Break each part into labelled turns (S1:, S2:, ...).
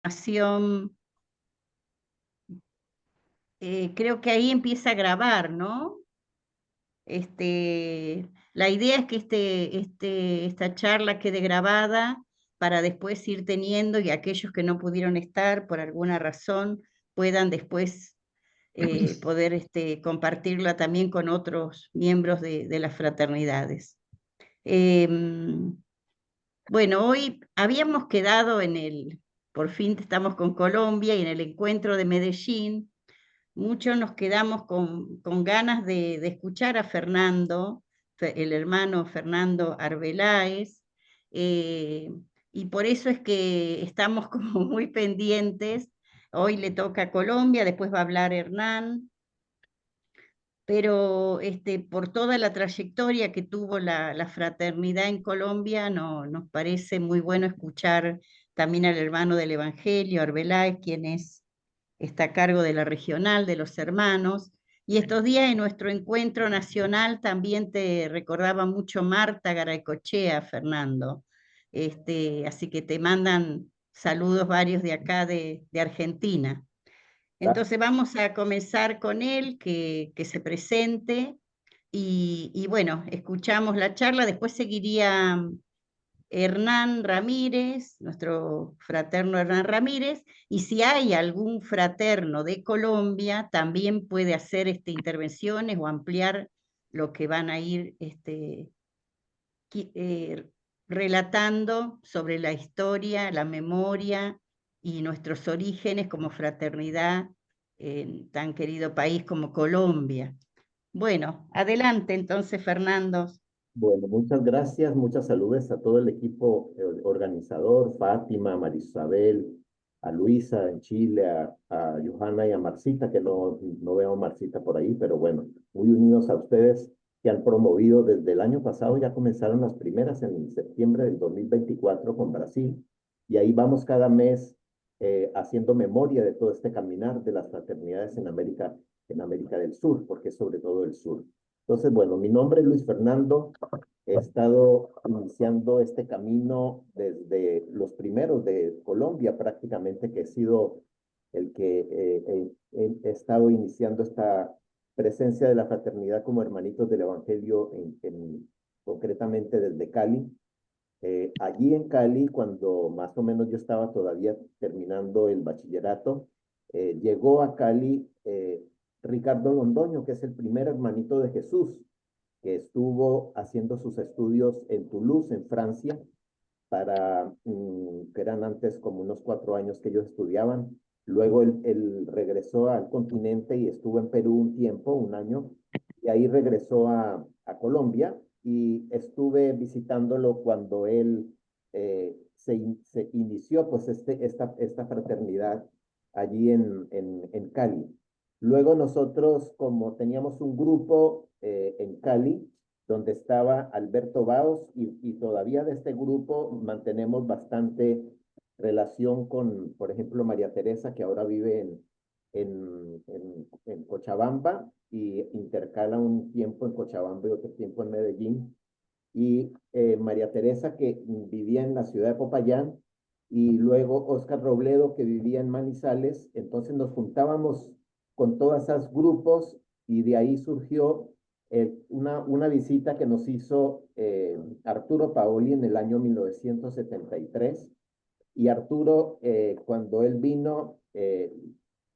S1: información, creo que ahí empieza a grabar, ¿no? La idea es que esta charla quede grabada para después ir teniendo y aquellos que no pudieron estar por alguna razón puedan después poder compartirla también con otros miembros de las fraternidades. Em, bueno, hoy habíamos quedado por fin estamos con Colombia y en el encuentro de Medellín, muchos nos quedamos con ganas de escuchar a Fernando, el hermano Fernando Arbeláez, eh, y por eso es que estamos como muy pendientes. Hoy le toca a Colombia, después va a hablar Hernán, pero por toda la trayectoria que tuvo la fraternidad en Colombia, nos parece muy bueno escuchar también al hermano del Evangelio, Arbeláez, está a cargo de la regional de los hermanos. Y estos días en nuestro encuentro nacional también te recordaba mucho Marta Garaycochea, Fernando. Así que te mandan saludos varios de acá de Argentina. Entonces vamos a comenzar con él, que se presente y bueno, escuchamos la charla, después seguiría Hernán Ramírez, nuestro fraterno Hernán Ramírez, y si hay algún fraterno de Colombia, también puede hacer intervenciones o ampliar lo que van a ir relatando sobre la historia, la memoria y nuestros orígenes como fraternidad en tan querido país como Colombia. Bueno, adelante entonces, Fernando.
S2: Bueno, muchas gracias, muchas saludes a todo el equipo organizador, Fátima, Marisabel, a Luisa en Chile, a Johanna y a Marcita, que no veo a Marcita por ahí, pero bueno, muy unidos a ustedes que han promovido desde el año pasado, ya comenzaron las primeras en septiembre del 2024 con Brasil, y ahí vamos cada mes haciendo memoria de todo este caminar de las fraternidades en América del Sur, porque es sobre todo el sur. Entonces, bueno, mi nombre es Luis Fernando. He estado iniciando este camino desde los primeros de Colombia, prácticamente, que he sido el que he estado iniciando esta presencia de la fraternidad como hermanitos del Evangelio, concretamente desde Cali. Allí en Cali, cuando más o menos yo estaba todavía terminando el bachillerato, llegó a Cali Ricardo Londoño, que es el primer hermanito de Jesús, que estuvo haciendo sus estudios en Toulouse, en Francia, que eran antes como unos 4 años que ellos estudiaban. Luego él regresó al continente y estuvo en Perú un tiempo, un año, y ahí regresó a Colombia y estuve visitándolo cuando él se inició pues esta fraternidad allí en Cali. Luego nosotros, como teníamos un grupo en Cali, donde estaba Alberto Baos, y todavía de este grupo mantenemos bastante relación con, por ejemplo, María Teresa, que ahora vive en Cochabamba y intercala un tiempo en Cochabamba y otro tiempo en Medellín. Y María Teresa, que vivía en la ciudad de Popayán, y luego Oscar Robledo, que vivía en Manizales. Entonces nos juntábamos con todos esos grupos y de ahí surgió una visita que nos hizo Arturo Paoli en el año 1973. Y Arturo, cuando él vino,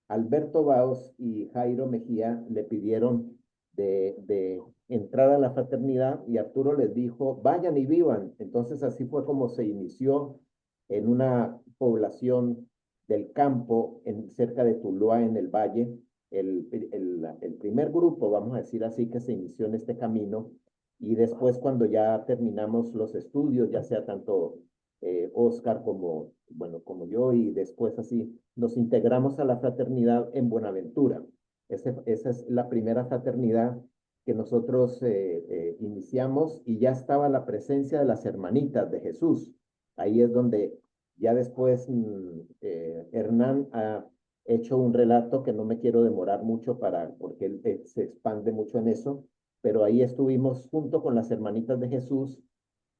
S2: Alberto Baos y Jairo Mejía le pidieron de entrar a la fraternidad y Arturo les dijo, vayan y vivan. Entonces así fue como se inició en una población del campo cerca de Tuluá, en el valle, el primer grupo, vamos a decir así, que se inició en este camino. Y después, cuando ya terminamos los estudios, ya sea tanto Oscar como, bueno, como yo, y después así nos integramos a la fraternidad en Buenaventura. Esa es la primera fraternidad que nosotros iniciamos, y ya estaba la presencia de las hermanitas de Jesús. Ahí es donde ya después Hernán ha hecho un relato que no me quiero demorar mucho porque él se expande mucho en eso, pero ahí estuvimos junto con las hermanitas de Jesús.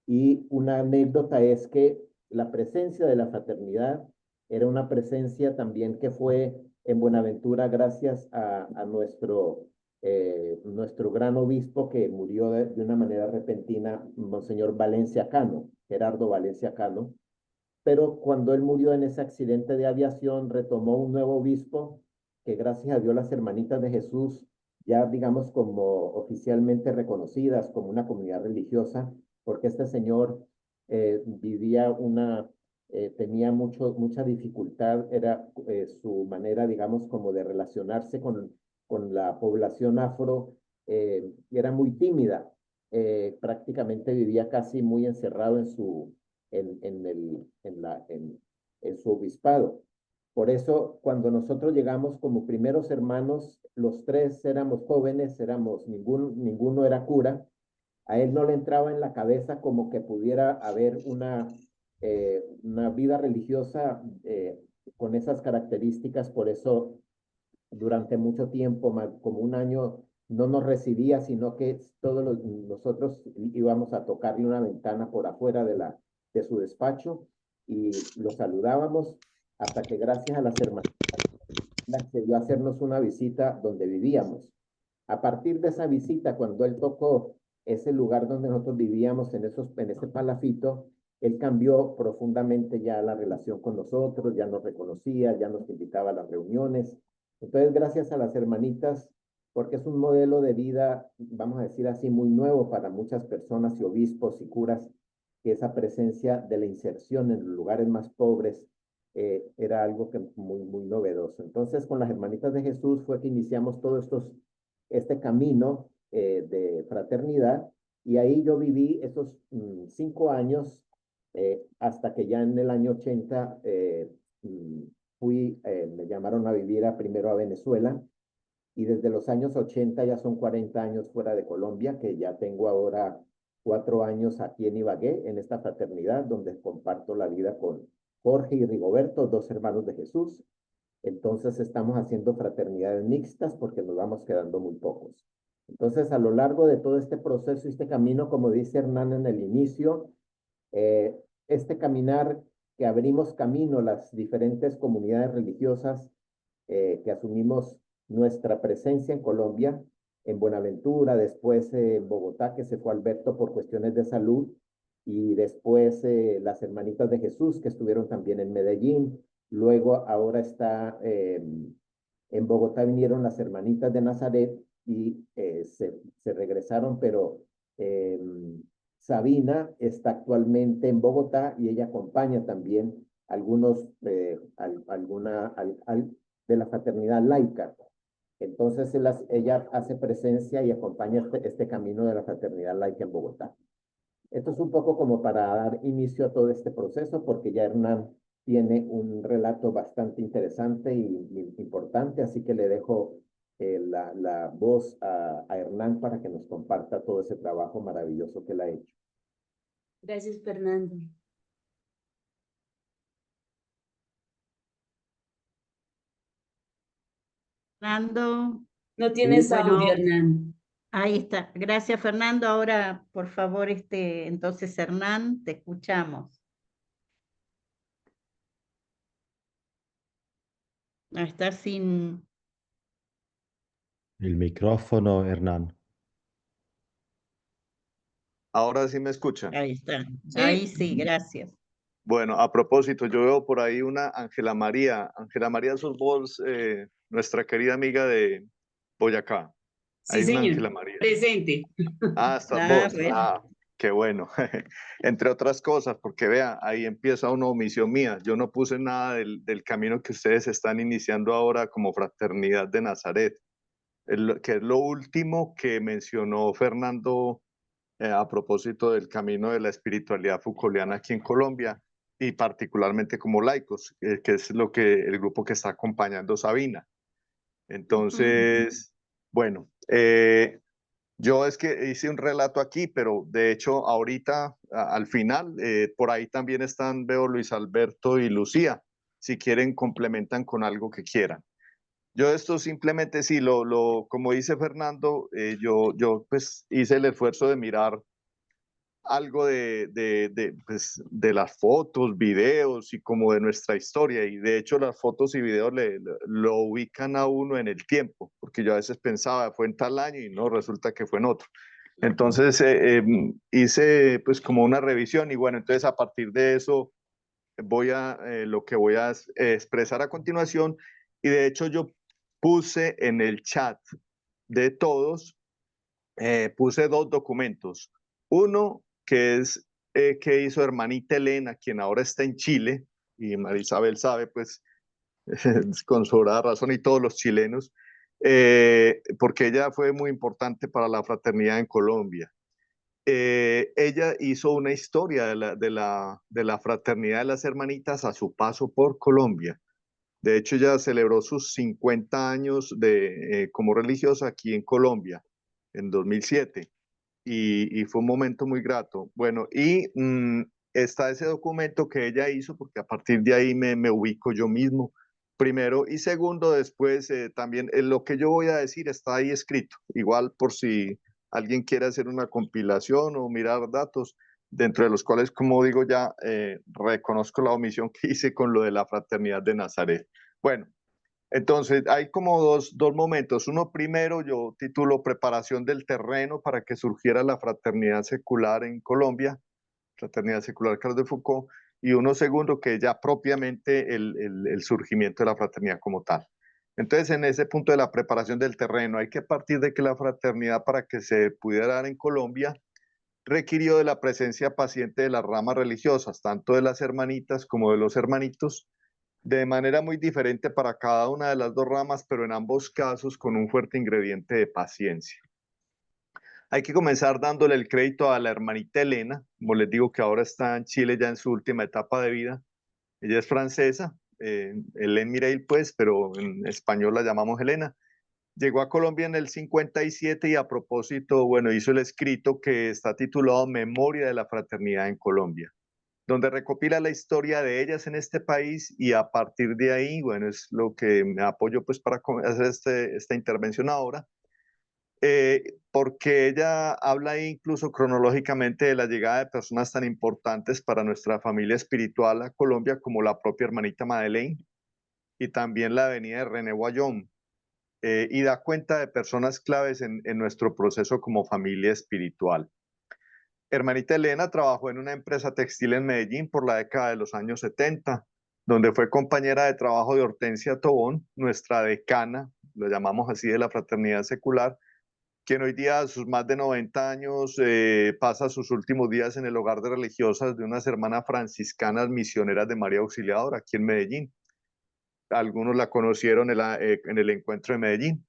S2: Y una anécdota es que la presencia de la fraternidad era una presencia también que fue en Buenaventura gracias a nuestro gran obispo que murió de una manera repentina, Monseñor Valencia Cano, Gerardo Valencia Cano. Pero cuando él murió en ese accidente de aviación, retomó un nuevo obispo que gracias a Dios las Hermanitas de Jesús, ya digamos como oficialmente reconocidas como una comunidad religiosa, porque este señor tenía mucha dificultad, era su manera, digamos, como de relacionarse con la población afro, era muy tímida, prácticamente vivía casi muy encerrado en su obispado. Por eso, cuando nosotros llegamos como primeros hermanos, los tres éramos jóvenes, ninguno era cura. A él no le entraba en la cabeza como que pudiera haber una vida religiosa con esas características. Por eso, durante mucho tiempo, como un año, no nos recibía, sino que nosotros íbamos a tocarle una ventana por afuera de su despacho y lo saludábamos hasta que gracias a las hermanas accedió a hacernos una visita donde vivíamos. A partir de esa visita, cuando él tocó ese lugar donde nosotros vivíamos, en ese palafito, él cambió profundamente ya la relación con nosotros, ya nos reconocía, ya nos invitaba a las reuniones. Entonces, gracias a las hermanitas, porque es un modelo de vida, vamos a decir así, muy nuevo para muchas personas y obispos y curas, que esa presencia de la inserción en los lugares más pobres era algo que muy novedoso. Entonces, con las hermanitas de Jesús fue que iniciamos este camino de fraternidad, y ahí yo viví esos 5 años hasta que ya en el año 80 mm, me llamaron a vivir primero a Venezuela, y desde los años 80 ya son 40 años fuera de Colombia, que ya tengo ahora 4 años aquí en Ibagué, en esta fraternidad donde comparto la vida con Jorge y Rigoberto, dos hermanos de Jesús. Entonces estamos haciendo fraternidades mixtas porque nos vamos quedando muy pocos. Entonces, a lo largo de todo este proceso, este camino, como dice Hernán en el inicio, eh, este caminar que abrimos camino las diferentes comunidades religiosas, que asumimos nuestra presencia en Colombia, en Buenaventura, después en Bogotá, que se fue Alberto por cuestiones de salud, y después las Hermanitas de Jesús, que estuvieron también en Medellín. Luego, ahora está en Bogotá, vinieron las Hermanitas de Nazaret y se regresaron, pero eh, Sabina está actualmente en Bogotá y ella acompaña también algunos de la fraternidad laica. Entonces ella hace presencia y acompaña este camino de la fraternidad laica en Bogotá. Esto es un poco como para dar inicio a todo este proceso, porque ya Hernán tiene un relato bastante interesante y importante, así que le dejo la voz a Hernán para que nos comparta todo ese trabajo maravilloso que él ha hecho.
S3: Gracias, Fernando.
S1: Fernando.
S3: No tienes
S1: Bueno,
S3: audio, Hernán.
S1: ahí está. Gracias, Fernando. Ahora, por favor, entonces, Hernán, te escuchamos. Está sin...
S4: El micrófono, Hernán.
S5: Ahora sí me escuchan.
S1: Ahí está.
S3: Sí.
S1: Ahí sí, gracias.
S5: Bueno, a propósito, yo veo por ahí una Ángela María. Ángela María Sorbos, nuestra querida amiga de Boyacá.
S3: Sí,
S5: Hay una
S3: señor.
S5: Ángela María.
S3: Presente.
S5: Ah, estás
S1: Ah,
S5: vos.
S1: bueno.
S5: Ah, qué bueno. Entre otras cosas, porque vea, ahí empieza una omisión mía. Yo no puse nada del camino que ustedes están iniciando ahora como Fraternidad de Nazaret, que es lo último que mencionó Fernando a propósito del camino de la espiritualidad foucaultiana aquí en Colombia, y particularmente como laicos, que es el grupo que está acompañando Sabina. Entonces, bueno, yo es que hice un relato aquí, pero de hecho ahorita, al final, por ahí también veo Luis Alberto y Lucía, si quieren complementan con algo que quieran. Yo esto simplemente sí, como dice Fernando, yo pues hice el esfuerzo de mirar algo pues, de las fotos, videos y como de nuestra historia. Y de hecho las fotos y videos lo ubican a uno en el tiempo, porque yo a veces pensaba, fue en tal año y no, resulta que fue en otro. Entonces hice pues como una revisión y bueno, entonces a partir de eso lo que voy a expresar a continuación y de hecho yo puse en el chat de todos, puse dos documentos. Uno que es que hizo hermanita Elena, quien ahora está en Chile, y Marisabel sabe, pues, con sobrada razón, y todos los chilenos, porque ella fue muy importante para la fraternidad en Colombia. Ella hizo una historia de la fraternidad de las hermanitas a su paso por Colombia. De hecho, ella celebró sus 50 años como religiosa aquí en Colombia en 2007 y fue un momento muy grato. Bueno, y está ese documento que ella hizo porque a partir de ahí me ubico yo mismo, primero, y segundo, después también lo que yo voy a decir está ahí escrito, igual por si alguien quiere hacer una compilación o mirar datos, dentro de los cuales, como digo ya, reconozco la omisión que hice con lo de la fraternidad de Nazaret. Bueno, entonces, hay como dos momentos. Uno primero, yo titulo Preparación del terreno para que surgiera la fraternidad secular en Colombia, Fraternidad Secular Carlos de Foucault, y uno segundo, que ya propiamente el surgimiento de la fraternidad como tal. Entonces, en ese punto de la preparación del terreno, hay que partir de que la fraternidad, para que se pudiera dar en Colombia, requirió de la presencia paciente de las ramas religiosas, tanto de las hermanitas como de los hermanitos, de manera muy diferente para cada una de las dos ramas, pero en ambos casos con un fuerte ingrediente de paciencia. Hay que comenzar dándole el crédito a la hermanita Elena, como les digo que ahora está en Chile ya en su última etapa de vida. Ella es francesa, Hélène Mireille pues, pero en español la llamamos Elena. Llegó a Colombia en el 57 y a propósito, bueno, hizo el escrito que está titulado Memoria de la Fraternidad en Colombia, donde recopila la historia de ellas en este país y a partir de ahí, bueno, es lo que me apoyo pues para hacer esta intervención ahora, porque ella habla ahí incluso cronológicamente de la llegada de personas tan importantes para nuestra familia espiritual a Colombia como la propia hermanita Madeleine y también la venida de René Guayón, y da cuenta de personas claves en nuestro proceso como familia espiritual. Hermanita Elena trabajó en una empresa textil en Medellín por la década de los años 70, donde fue compañera de trabajo de Hortensia Tobón, nuestra decana, lo llamamos así, de la fraternidad secular, quien hoy día a sus más de 90 años pasa sus últimos días en el hogar de religiosas de unas hermanas franciscanas misioneras de María Auxiliadora, aquí en Medellín. Algunos la conocieron en el encuentro de Medellín.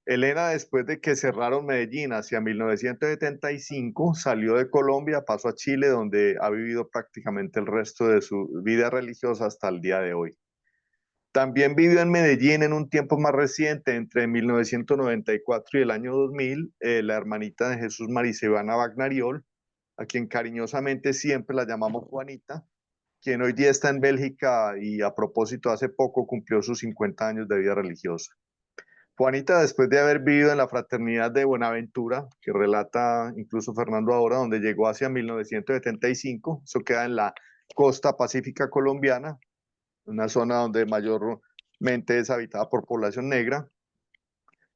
S5: Elena, después de que cerraron Medellín hacia 1975, salió de Colombia, pasó a Chile, donde ha vivido prácticamente el resto de su vida religiosa hasta el día de hoy. También vivió en Medellín en un tiempo más reciente, entre 1994 y el año 2000, la hermanita de Jesús Marisebana Bagnariol, a quien cariñosamente siempre la llamamos Juanita, quien hoy día está en Bélgica y a propósito hace poco cumplió sus 50 años de vida religiosa. Juanita, después de haber vivido en la fraternidad de Buenaventura, que relata incluso Fernando ahora, donde llegó hacia 1975, eso queda en la costa pacífica colombiana, una zona donde mayormente es habitada por población negra,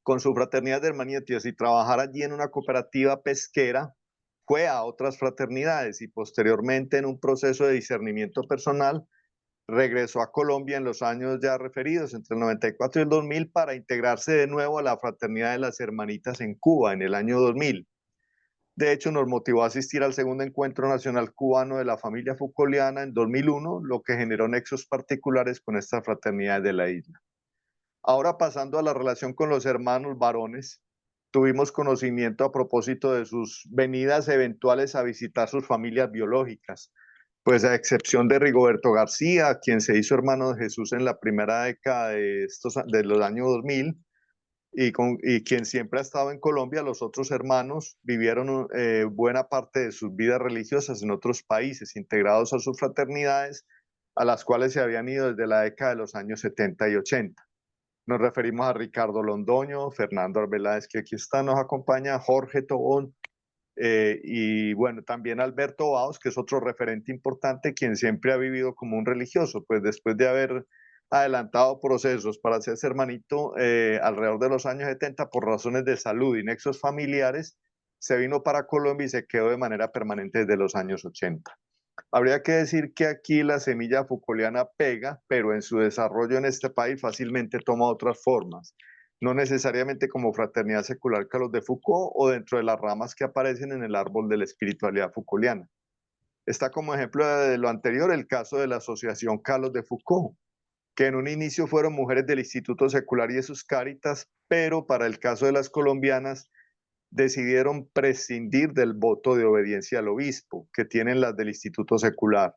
S5: con su fraternidad de hermanitas y trabajar allí en una cooperativa pesquera, fue a otras fraternidades y posteriormente en un proceso de discernimiento personal, regresó a Colombia en los años ya referidos, entre el 94 y el 2000, para integrarse de nuevo a la Fraternidad de las Hermanitas en Cuba en el año 2000. De hecho, nos motivó a asistir al segundo encuentro nacional cubano de la familia Foucaultiana en 2001, lo que generó nexos particulares con esta fraternidad de la isla. Ahora pasando a la relación con los hermanos varones, tuvimos conocimiento a propósito de sus venidas eventuales a visitar sus familias biológicas, pues a excepción de Rigoberto García, quien se hizo hermano de Jesús en la primera década de los años 2000 y quien siempre ha estado en Colombia, los otros hermanos vivieron buena parte de sus vidas religiosas en otros países, integrados a sus fraternidades, a las cuales se habían ido desde la década de los años 70 y 80. Nos referimos a Ricardo Londoño, Fernando Arbeláez, que aquí está, nos acompaña, Jorge Tobón, Y bueno, también Alberto Baos, que es otro referente importante, quien siempre ha vivido como un religioso, pues después de haber adelantado procesos para hacerse hermanito alrededor de los años 70 por razones de salud y nexos familiares, se vino para Colombia y se quedó de manera permanente desde los años 80. Habría que decir que aquí la semilla foucaultiana pega, pero en su desarrollo en este país fácilmente toma otras formas, no necesariamente como Fraternidad Secular Carlos de Foucault o dentro de las ramas que aparecen en el árbol de la espiritualidad foucaultiana. Está como ejemplo de lo anterior el caso de la Asociación Carlos de Foucault, que en un inicio fueron mujeres del Instituto Secular y de sus Cáritas, pero para el caso de las colombianas decidieron prescindir del voto de obediencia al obispo que tienen las del Instituto Secular,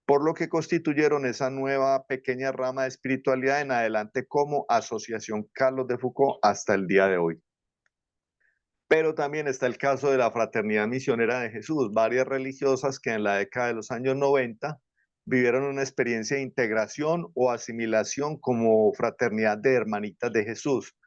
S5: por lo que constituyeron esa nueva pequeña rama de espiritualidad en adelante como Asociación Carlos de Foucault hasta el día de hoy. Pero también está el caso de la Fraternidad Misionera de Jesús, varias religiosas que en la década de los años 90 vivieron una experiencia de integración o asimilación como fraternidad de hermanitas de Jesús,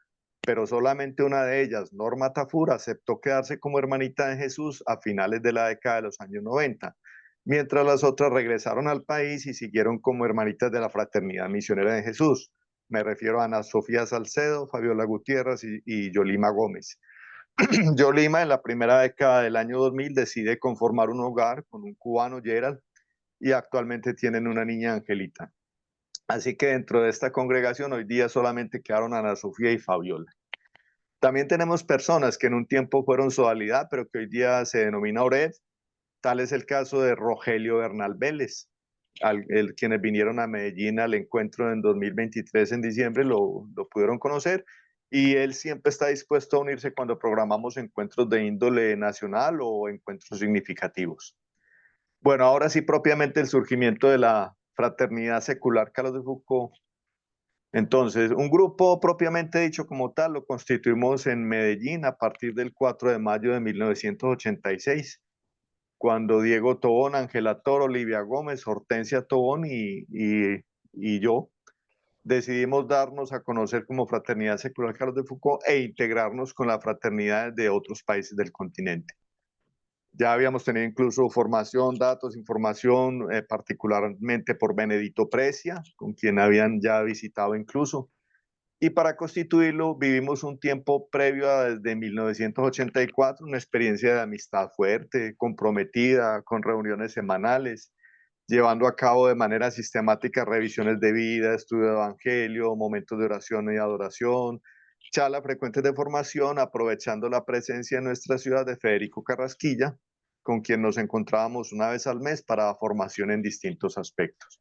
S5: pero solamente una de ellas, Norma Tafur, aceptó quedarse como hermanita de Jesús a finales de la década de los años 90, mientras las otras regresaron al país y siguieron como hermanitas de la Fraternidad Misionera de Jesús. Me refiero a Ana Sofía Salcedo, Fabiola Gutiérrez y Yolima Gómez. Yolima en la primera década del año 2000 decide conformar un hogar con un cubano, Gerald, y actualmente tienen una niña, Angelita. Así que dentro de esta congregación hoy día solamente quedaron Ana Sofía y Fabiola. También tenemos personas que en un tiempo fueron Sodalidad, pero que hoy día se denomina Ored. Tal es el caso de Rogelio Bernal Vélez, quienes vinieron a Medellín al encuentro en 2023 en diciembre, lo pudieron conocer. Y él siempre está dispuesto a unirse cuando programamos encuentros de índole nacional o encuentros significativos. Bueno, ahora sí propiamente el surgimiento de la Fraternidad Secular Carlos de Foucault. Entonces, un grupo propiamente dicho como tal lo constituimos en Medellín a partir del 4 de mayo de 1986, cuando Diego Tobón, Ángela Toro, Olivia Gómez, Hortensia Tobón y yo decidimos darnos a conocer como Fraternidad Secular Carlos de Foucault e integrarnos con las fraternidades de otros países del continente. Ya habíamos tenido incluso formación, datos, información, particularmente por Benedito Precia, con quien habían ya visitado incluso. Y para constituirlo vivimos un tiempo previo a desde 1984, una experiencia de amistad fuerte, comprometida, con reuniones semanales, llevando a cabo de manera sistemática revisiones de vida, estudio de evangelio, momentos de oración y adoración, charlas frecuentes de formación, aprovechando la presencia en nuestra ciudad de Federico Carrasquilla, con quien nos encontrábamos una vez al mes para formación en distintos aspectos.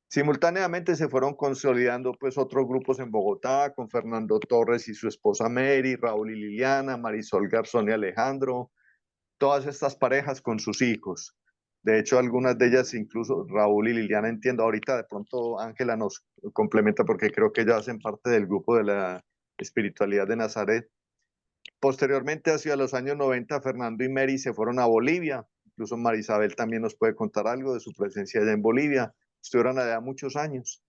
S5: Simultáneamente se fueron consolidando pues otros grupos en Bogotá, con Fernando Torres y su esposa Mary, Raúl y Liliana, Marisol Garzón y Alejandro, todas estas parejas con sus hijos. De hecho, algunas de ellas, incluso Raúl y Liliana, entiendo, ahorita de pronto Ángela nos complementa porque creo que ellas hacen parte del grupo de la espiritualidad de Nazaret. Posteriormente, hacia los años 90, Fernando y Mary se fueron a Bolivia. Incluso Marisabel también nos puede contar algo de su presencia allá en Bolivia. Estuvieron allá muchos años.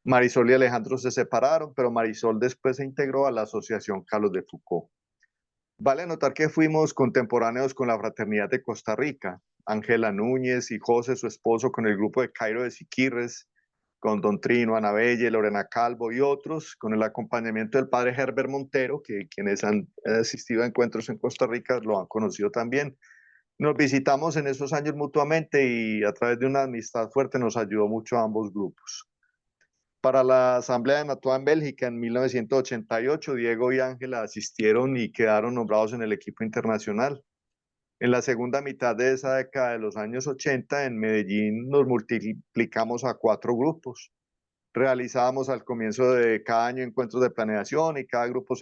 S5: Marisol y Alejandro se separaron, pero Marisol después se integró a la Asociación Carlos de Foucault. Vale notar que fuimos contemporáneos con la Fraternidad de Costa Rica. Ángela Núñez y José, su esposo, con el grupo de Cairo de Siquirres, con Don Trino, Ana Belle, Lorena Calvo y otros, con el acompañamiento del padre Herbert Montero, que quienes han asistido a encuentros en Costa Rica lo han conocido también. Nos visitamos en esos años mutuamente y a través de una amistad fuerte nos ayudó mucho a ambos grupos. Para la Asamblea de Mantua en Bélgica en 1988, Diego y Ángela asistieron y quedaron nombrados en el equipo internacional. En la segunda mitad de esa década de los años 80, en Medellín nos multiplicamos a 4 grupos. Realizábamos al comienzo de cada año encuentros de planeación y cada grupo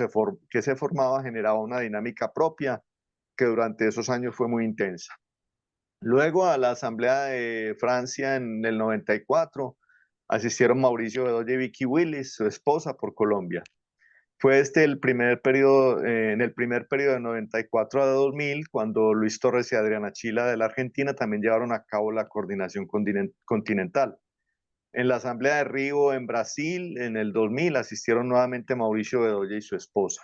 S5: que se formaba generaba una dinámica propia que durante esos años fue muy intensa. Luego a la Asamblea de Francia en el 94 asistieron Mauricio Bedoya y Vicky Willis, su esposa, por Colombia. Fue el primer periodo, en el primer periodo de 94 a 2000, cuando Luis Torres y Adriana Chila de la Argentina también llevaron a cabo la coordinación continental. En la Asamblea de Río en Brasil, en el 2000, asistieron nuevamente Mauricio Bedoya y su esposa.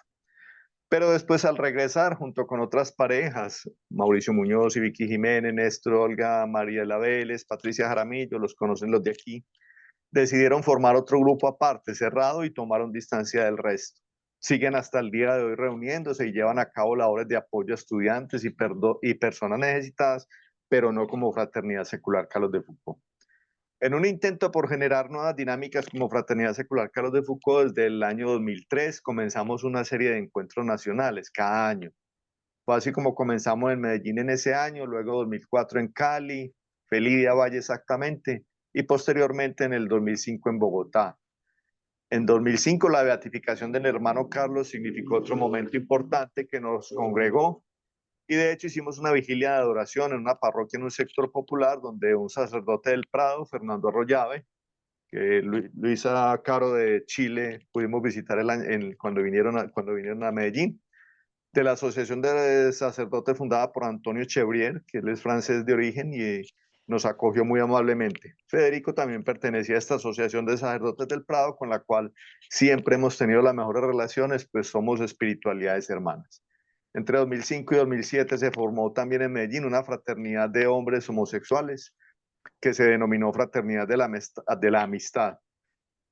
S5: Pero después al regresar, junto con otras parejas, Mauricio Muñoz y Vicky Jiménez, Néstor, Olga, Mariela Vélez, Patricia Jaramillo, los conocen los de aquí, decidieron formar otro grupo aparte, cerrado, y tomaron distancia del resto. Siguen hasta el día de hoy reuniéndose y llevan a cabo labores de apoyo a estudiantes y personas necesitadas, pero no como Fraternidad Secular Carlos de Foucauld. En un intento por generar nuevas dinámicas como Fraternidad Secular Carlos de Foucauld, desde el año 2003 comenzamos una serie de encuentros nacionales cada año. Fue así como comenzamos en Medellín en ese año, luego 2004 en Cali, Felidia Valle exactamente, y posteriormente en el 2005 en Bogotá. En 2005 la beatificación del hermano Carlos significó otro momento importante que nos congregó, y de hecho hicimos una vigilia de adoración en una parroquia en un sector popular donde un sacerdote del Prado, Fernando Arroyave, que Luisa Caro de Chile pudimos visitar cuando vinieron a Medellín, de la Asociación de Sacerdotes fundada por Antonio Chevrier, que él es francés de origen y nos acogió muy amablemente. Federico también pertenecía a esta Asociación de Sacerdotes del Prado, con la cual siempre hemos tenido las mejores relaciones, pues somos espiritualidades hermanas. Entre 2005 y 2007 se formó también en Medellín una fraternidad de hombres homosexuales que se denominó Fraternidad de la Amistad.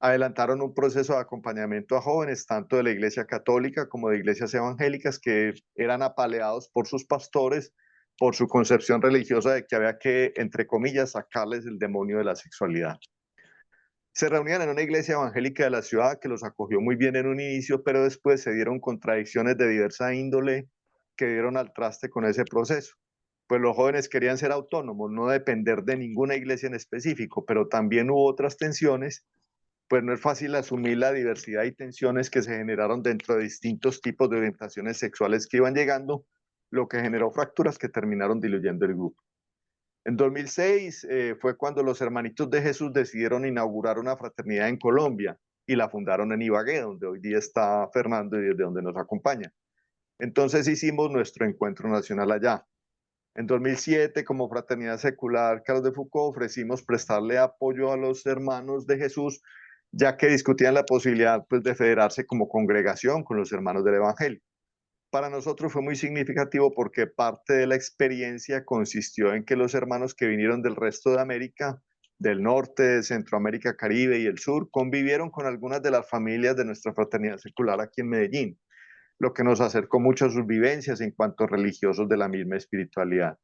S5: Adelantaron un proceso de acompañamiento a jóvenes, tanto de la Iglesia Católica como de iglesias evangélicas, que eran apaleados por sus pastores por su concepción religiosa de que había que, entre comillas, sacarles el demonio de la sexualidad. Se reunían en una iglesia evangélica de la ciudad que los acogió muy bien en un inicio, pero después se dieron contradicciones de diversa índole que dieron al traste con ese proceso. Pues los jóvenes querían ser autónomos, no depender de ninguna iglesia en específico, pero también hubo otras tensiones, pues no es fácil asumir la diversidad y tensiones que se generaron dentro de distintos tipos de orientaciones sexuales que iban llegando, lo que generó fracturas que terminaron diluyendo el grupo. En 2006 fue cuando los Hermanitos de Jesús decidieron inaugurar una fraternidad en Colombia y la fundaron en Ibagué, donde hoy día está Fernando y desde donde nos acompaña. Entonces hicimos nuestro encuentro nacional allá. En 2007, como Fraternidad Secular Carlos de Foucauld, ofrecimos prestarle apoyo a los Hermanos de Jesús, ya que discutían la posibilidad, pues, de federarse como congregación con los Hermanos del Evangelio. Para nosotros fue muy significativo porque parte de la experiencia consistió en que los hermanos que vinieron del resto de América, del norte, de Centroamérica, Caribe y el sur, convivieron con algunas de las familias de nuestra Fraternidad Secular aquí en Medellín, lo que nos acercó mucho a sus vivencias en cuanto a religiosos de la misma espiritualidad.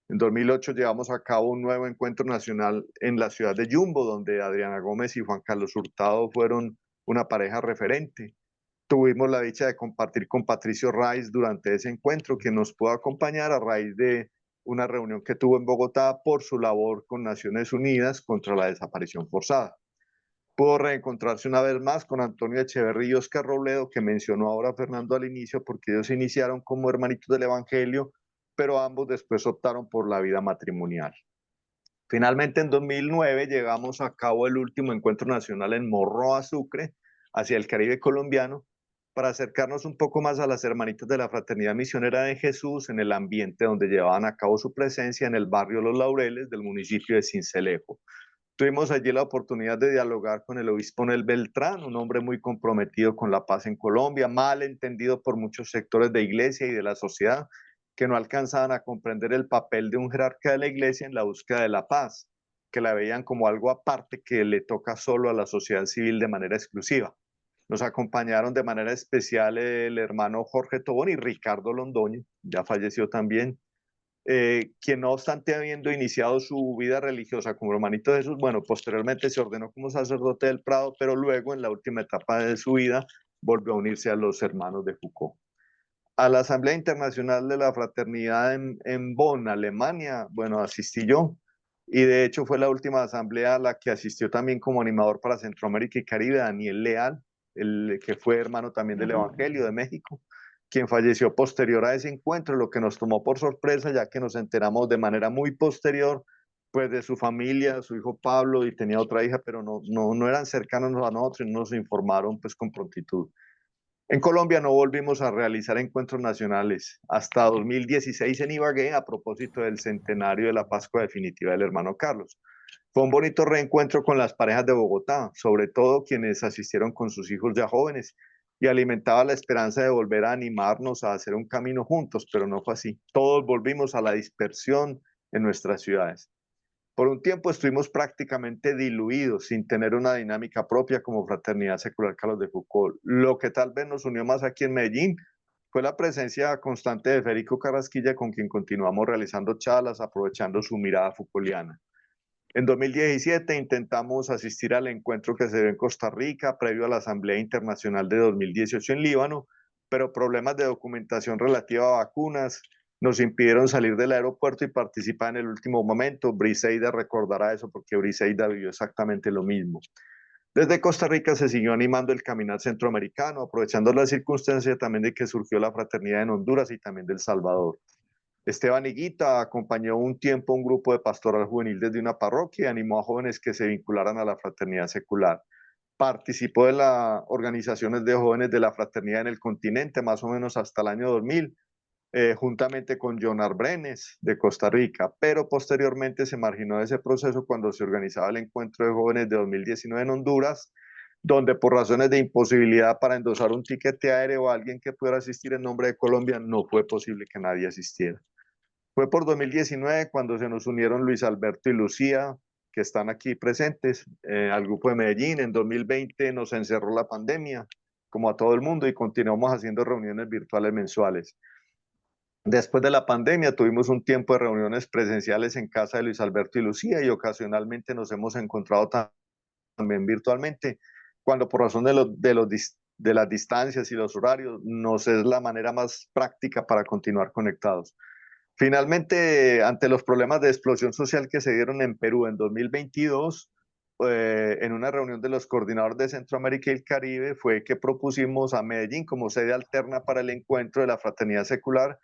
S5: En 2008 llevamos a cabo un nuevo encuentro nacional en la ciudad de Yumbo, donde Adriana Gómez y Juan Carlos Hurtado fueron una pareja referente. Tuvimos la dicha de compartir con Patricio Raiz durante ese encuentro, que nos pudo acompañar a raíz de una reunión que tuvo en Bogotá por su labor con Naciones Unidas contra la desaparición forzada. Pudo reencontrarse una vez más con Antonio Echeverría y Oscar Robledo, que mencionó ahora Fernando al inicio, porque ellos iniciaron como hermanitos del Evangelio, pero ambos después optaron por la vida matrimonial. Finalmente, en 2009 llegamos a cabo el último encuentro nacional en Morroa, Sucre, hacia el Caribe colombiano, para acercarnos un poco más a las hermanitas de la Fraternidad Misionera de Jesús en el ambiente donde llevaban a cabo su presencia en el barrio Los Laureles del municipio de Sincelejo. Tuvimos allí la oportunidad de dialogar con el obispo Nel Beltrán, un hombre muy comprometido con la paz en Colombia, mal entendido por muchos sectores de iglesia y de la sociedad, que no alcanzaban a comprender el papel de un jerarca de la iglesia en la búsqueda de la paz, que la veían como algo aparte que le toca solo a la sociedad civil de manera exclusiva. Nos acompañaron de manera especial el hermano Jorge Tobón y Ricardo Londoño, ya falleció también, quien no obstante habiendo iniciado su vida religiosa como hermanito de Jesús, bueno, posteriormente se ordenó como sacerdote del Prado, pero luego en la última etapa de su vida volvió a unirse a los Hermanos de Foucauld. A la Asamblea Internacional de la Fraternidad en Bonn, Alemania, bueno, asistí yo, y de hecho fue la última asamblea a la que asistió también como animador para Centroamérica y Caribe Daniel Leal, el que fue hermano también del Evangelio de México, quien falleció posterior a ese encuentro, lo que nos tomó por sorpresa, ya que nos enteramos de manera muy posterior, pues, de su familia, su hijo Pablo, y tenía otra hija, pero no eran cercanos a nosotros y nos informaron, pues, con prontitud. En Colombia no volvimos a realizar encuentros nacionales hasta 2016 en Ibagué, a propósito del centenario de la Pascua definitiva del hermano Carlos. Fue un bonito reencuentro con las parejas de Bogotá, sobre todo quienes asistieron con sus hijos ya jóvenes, y alimentaba la esperanza de volver a animarnos a hacer un camino juntos, pero no fue así. Todos volvimos a la dispersión en nuestras ciudades. Por un tiempo estuvimos prácticamente diluidos, sin tener una dinámica propia como Fraternidad Secular Carlos de Foucault. Lo que tal vez nos unió más aquí en Medellín fue la presencia constante de Federico Carrasquilla, con quien continuamos realizando charlas, aprovechando su mirada Foucaultiana. En 2017 intentamos asistir al encuentro que se dio en Costa Rica, previo a la Asamblea Internacional de 2018 en Líbano, pero problemas de documentación relativa a vacunas nos impidieron salir del aeropuerto y participar en el último momento. Briseida recordará eso porque Briseida vivió exactamente lo mismo. Desde Costa Rica se siguió animando el caminar centroamericano, aprovechando la circunstancia también de que surgió la fraternidad en Honduras y también del Salvador. Esteban Higuita acompañó un tiempo a un grupo de pastoral juvenil desde una parroquia y animó a jóvenes que se vincularan a la fraternidad secular. Participó de las organizaciones de jóvenes de la fraternidad en el continente, más o menos hasta el año 2000, juntamente con John Arbrenes de Costa Rica, pero posteriormente se marginó de ese proceso cuando se organizaba el encuentro de jóvenes de 2019 en Honduras, donde por razones de imposibilidad para endosar un tiquete aéreo a alguien que pudiera asistir en nombre de Colombia, no fue posible que nadie asistiera. Fue por 2019 cuando se nos unieron Luis Alberto y Lucía, que están aquí presentes, al grupo de Medellín. En 2020 nos encerró la pandemia, como a todo el mundo, y continuamos haciendo reuniones virtuales mensuales. Después de la pandemia tuvimos un tiempo de reuniones presenciales en casa de Luis Alberto y Lucía, y ocasionalmente nos hemos encontrado también virtualmente, cuando por razón de las distancias y los horarios nos es la manera más práctica para continuar conectados. Finalmente, ante los problemas de explosión social que se dieron en Perú en 2022, en una reunión de los coordinadores de Centroamérica y el Caribe, fue que propusimos a Medellín como sede alterna para el encuentro de la Fraternidad Secular,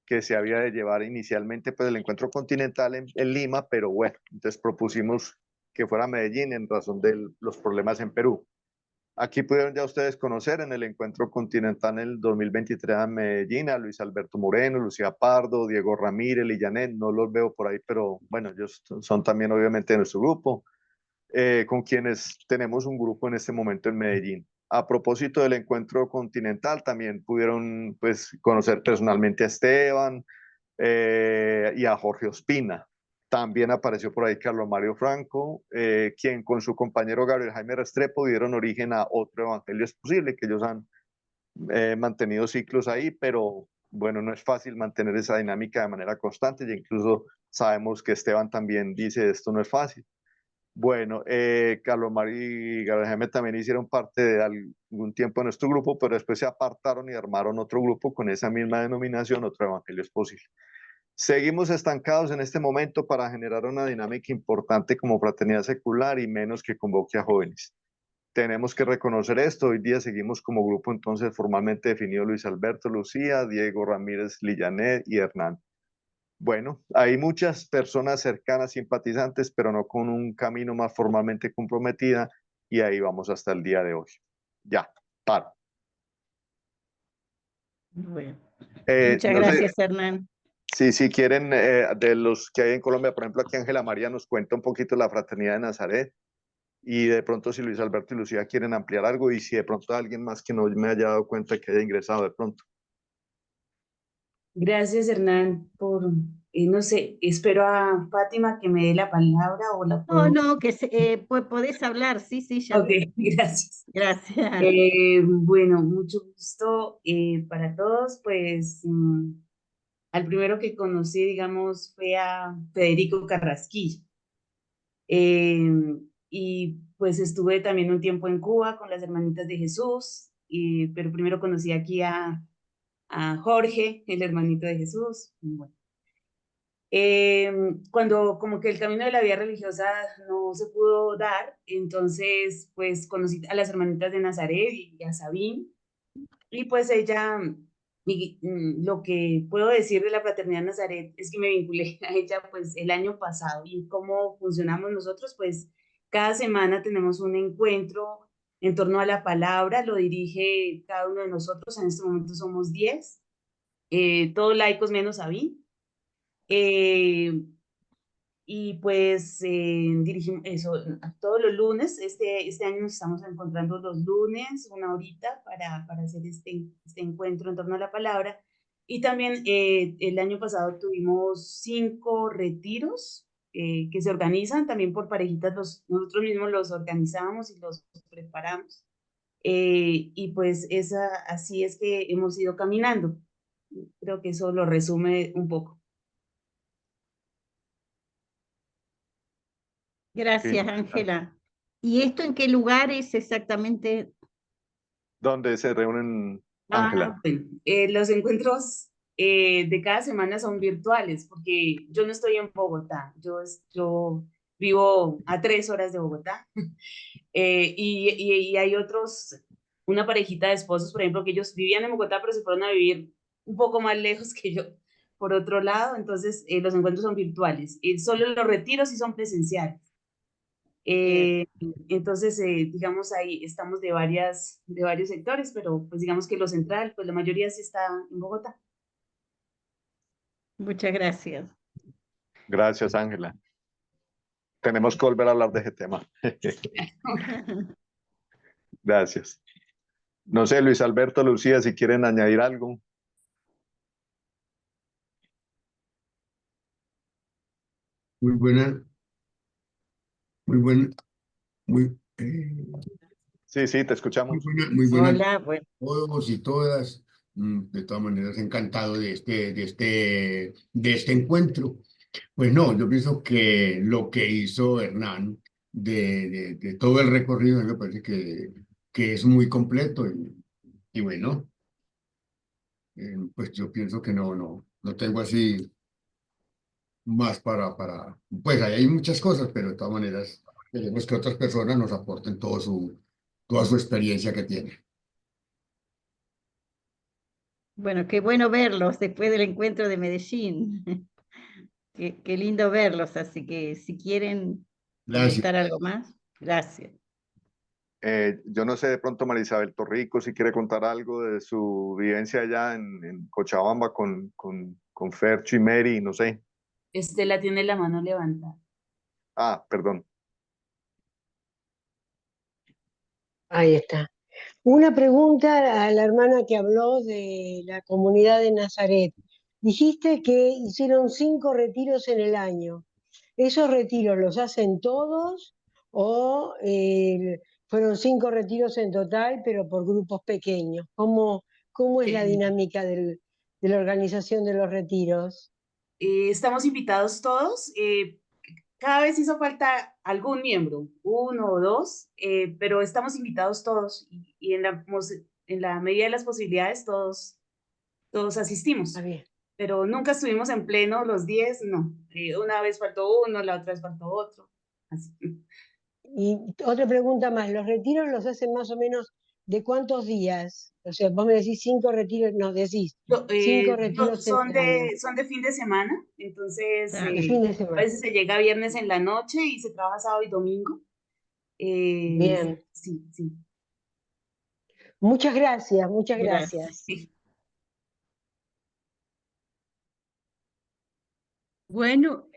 S5: que se había de llevar inicialmente pues, el encuentro continental en Lima, pero bueno, entonces propusimos que fuera Medellín en razón de los problemas en Perú. Aquí pudieron ya ustedes conocer en el encuentro continental en el 2023 en Medellín a Luis Alberto Moreno, Lucía Pardo, Diego Ramírez, Lillanet, no los veo por ahí, pero bueno, ellos son también obviamente de nuestro grupo, con quienes tenemos un grupo en este momento en Medellín. A propósito del encuentro continental, también pudieron pues, conocer personalmente a Esteban y a Jorge Ospina. También apareció por ahí Carlos Mario Franco, quien con su compañero Gabriel Jaime Restrepo dieron origen a Otro Evangelio es Posible, que ellos han mantenido ciclos ahí, pero bueno, no es fácil mantener esa dinámica de manera constante, y incluso sabemos que Esteban también dice esto no es fácil. Bueno, Carlos Mario y Gabriel Jaime también hicieron parte de algún tiempo de nuestro grupo, pero después se apartaron y armaron otro grupo con esa misma denominación, Otro Evangelio es Posible. Seguimos estancados en este momento para generar una dinámica importante como fraternidad secular y menos que convoque a jóvenes. Tenemos que reconocer esto. Hoy día seguimos como grupo entonces formalmente definido Luis Alberto, Lucía, Diego Ramírez, Lillanet y Hernán. Bueno, hay muchas personas cercanas, simpatizantes, pero no con un camino más formalmente comprometida, y ahí vamos hasta el día de hoy. Ya, paro.
S1: Bueno,
S5: No
S1: muchas
S5: sé,
S1: gracias, Hernán.
S5: si quieren, de los que hay en Colombia, por ejemplo, aquí Ángela María nos cuenta un poquito la Fraternidad de Nazaret, y de pronto si Luis Alberto y Lucía quieren ampliar algo, y si de pronto alguien más que no me haya dado cuenta que haya ingresado de pronto.
S3: Gracias, Hernán, por, no sé, espero a Fátima que me dé la palabra o la
S1: No,
S3: puedo.
S1: no, podés hablar, sí, sí, ya.
S3: Ok, gracias.
S1: Gracias.
S3: Bueno, mucho gusto para todos. Pues al primero que conocí, digamos, fue a Federico Carrasquilla. Y pues estuve también un tiempo en Cuba con las Hermanitas de Jesús, pero primero conocí aquí a Jorge, el hermanito de Jesús. Bueno. Cuando como que el camino de la vida religiosa no se pudo dar, entonces pues conocí a las Hermanitas de Nazaret y a Sabine, y pues ella, lo que puedo decir de la Fraternidad Nazaret es que me vinculé a ella pues el año pasado. Y cómo funcionamos nosotros, pues cada semana tenemos un encuentro en torno a la palabra, lo dirige cada uno de nosotros, en este momento somos 10, todos laicos menos Sabine. Eh, Y pues dirigimos eso todos los lunes. Este año nos estamos encontrando los lunes, una horita, para hacer este encuentro en torno a la palabra. Y también el año pasado tuvimos 5 retiros que se organizan también por parejitas. Nosotros mismos los organizamos y los preparamos. Y pues así es que hemos ido caminando. Creo que eso lo resume un poco.
S1: Gracias, Ángela. ¿Y esto en qué lugar es exactamente?
S5: ¿Dónde se reúnen, Ángela?
S3: Bueno, los encuentros de cada semana son virtuales, porque yo no estoy en Bogotá, yo vivo a 3 horas de Bogotá. Y hay una parejita de esposos, por ejemplo, que ellos vivían en Bogotá, pero se fueron a vivir un poco más lejos que yo, por otro lado. Entonces los encuentros son virtuales, solo los retiros sí son presenciales. Entonces, digamos, ahí estamos de varios sectores, pero pues digamos que lo central, pues la mayoría sí está en Bogotá.
S1: Muchas gracias.
S5: Gracias, Ángela. Tenemos que volver a hablar de ese tema. Gracias. No sé, Luis Alberto, Lucía, si quieren añadir algo.
S6: Muy buena, muy buena, muy,
S5: Sí, te
S6: muy
S5: escuchamos.
S6: buena, muy buena
S1: Hola, bueno.
S6: todos y todas. De todas maneras, encantado de este encuentro. Pues no, yo pienso que lo que hizo Hernán de todo el recorrido me parece que es muy completo y bueno, pues yo pienso que no tengo así más pues ahí hay muchas cosas, pero de todas maneras queremos que otras personas nos aporten toda su experiencia que tienen.
S1: Bueno, qué bueno verlos después del encuentro de Medellín. Qué lindo verlos, así que si quieren
S6: Gracias.
S1: comentar algo más, gracias.
S5: Yo no sé, de pronto Marisabel Torrico, si quiere contar algo de su vivencia allá en Cochabamba con Fercho y Mary, no sé.
S3: Estela tiene la mano levantada.
S5: Ah, perdón.
S7: Ahí está. Una pregunta a la hermana que habló de la comunidad de Nazaret. Dijiste que hicieron 5 retiros en el año. ¿Esos retiros los hacen todos o fueron 5 retiros en total, pero por grupos pequeños? ¿Cómo es la
S3: Eh,
S7: dinámica de la organización de los retiros?
S3: Estamos invitados todos. Cada vez hizo falta algún miembro, uno o dos, pero estamos invitados todos y en la medida de las posibilidades todos asistimos.
S7: Ah, bien.
S3: Pero nunca estuvimos en pleno los 10, no. Una vez faltó uno, la otra vez faltó otro. Así.
S7: Y otra pregunta más, ¿los retiros los hacen más o menos de cuántos días? O sea, vos me decís 5 retiros, nos decís 5 retiros en el año,
S3: Son de fin de semana, entonces
S1: Ah,
S7: de fin de
S3: a
S7: semana.
S3: veces se llega viernes en la noche y se trabaja sábado y domingo.
S7: Bien,
S3: Sí.
S7: muchas gracias, muchas
S1: gracias.
S7: gracias.
S8: Bueno,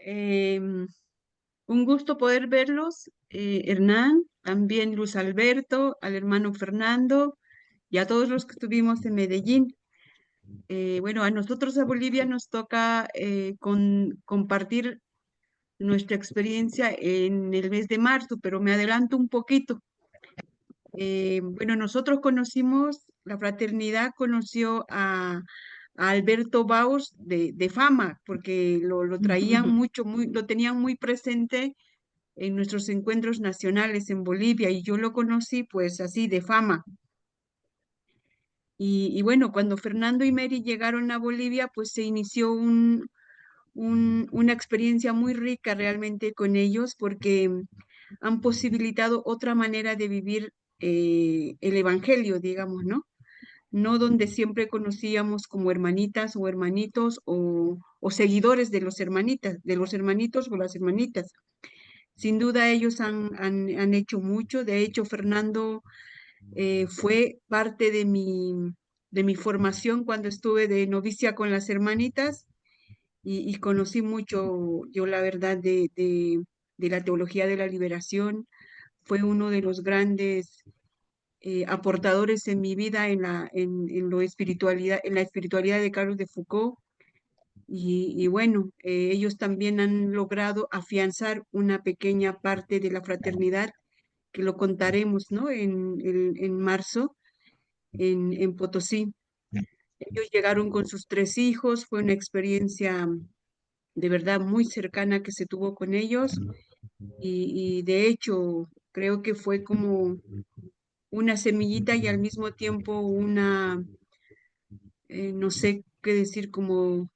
S8: un gusto poder verlos, Hernán, también Luis Alberto, al hermano Fernando y a todos los que estuvimos en Medellín. Bueno, a nosotros a Bolivia nos toca compartir nuestra experiencia en el mes de marzo, pero me adelanto un poquito. Bueno, nosotros la fraternidad conoció a Alberto Baus de fama, porque lo traían mucho, lo tenían muy presente en nuestros encuentros nacionales en Bolivia y yo lo conocí pues así de fama. Y bueno, cuando Fernando y Mary llegaron a Bolivia, pues se inició una experiencia muy rica realmente con ellos porque han posibilitado otra manera de vivir el Evangelio, digamos, ¿no? No donde siempre conocíamos como hermanitas o hermanitos o seguidores de los hermanitos o las hermanitas. Sin duda ellos han hecho mucho. De hecho, Fernando fue parte de mi formación cuando estuve de novicia con las hermanitas y conocí mucho, yo la verdad, de la teología de la liberación. Fue uno de los grandes aportadores en mi vida en la espiritualidad de Carlos de Foucault. Y bueno, ellos también han logrado afianzar una pequeña parte de la fraternidad, que lo contaremos, ¿no? En marzo, en Potosí. Ellos llegaron con sus 3 hijos, fue una experiencia de verdad muy cercana que se tuvo con ellos y de hecho creo que fue como una semillita y al mismo tiempo una, no sé qué decir, como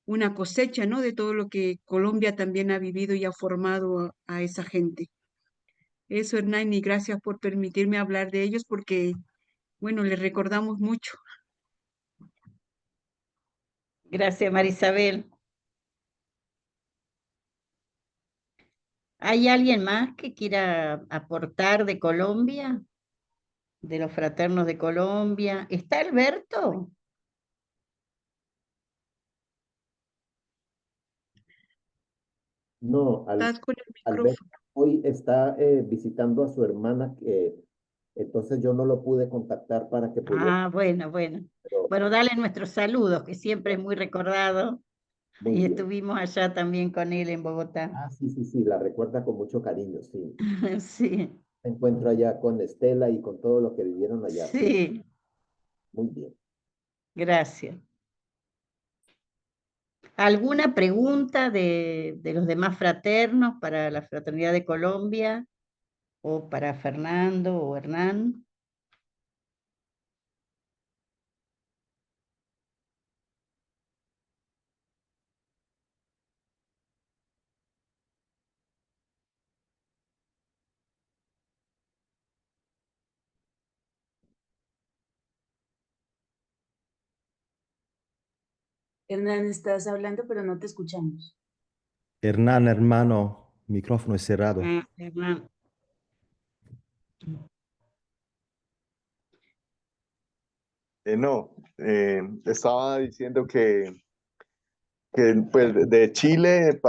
S8: una cosecha, ¿no? De todo lo que Colombia también ha vivido y ha formado a esa gente. Eso, Hernán, y gracias por permitirme hablar de ellos porque, bueno, les recordamos mucho.
S1: Gracias, Marisabel. ¿Hay alguien más que quiera aportar de Colombia? De los fraternos de Colombia. ¿Está Alberto?
S2: No,
S8: Estás con el
S2: Alberto
S8: micrófono.
S2: hoy está visitando a su hermana, entonces yo no lo pude contactar para que pudiera,
S1: Ah, bueno, bueno.
S2: pero
S1: Bueno, dale nuestros saludos, que siempre es muy recordado.
S2: muy
S1: Y
S2: bien.
S1: estuvimos allá también con él en Bogotá.
S2: Ah, sí, sí, sí, la recuerda con mucho cariño, sí.
S1: Sí,
S2: Me encuentro allá con Estela y con todo lo que vivieron allá, sí,
S1: sí,
S2: muy bien.
S1: gracias. ¿Alguna pregunta de los demás fraternos para la Fraternidad de Colombia o para Fernando o Hernán?
S3: Hernán, estás hablando, pero no te escuchamos.
S4: Hernán, hermano, micrófono es cerrado.
S1: Ah, Hernán.
S5: No, estaba diciendo que pues, de Chile,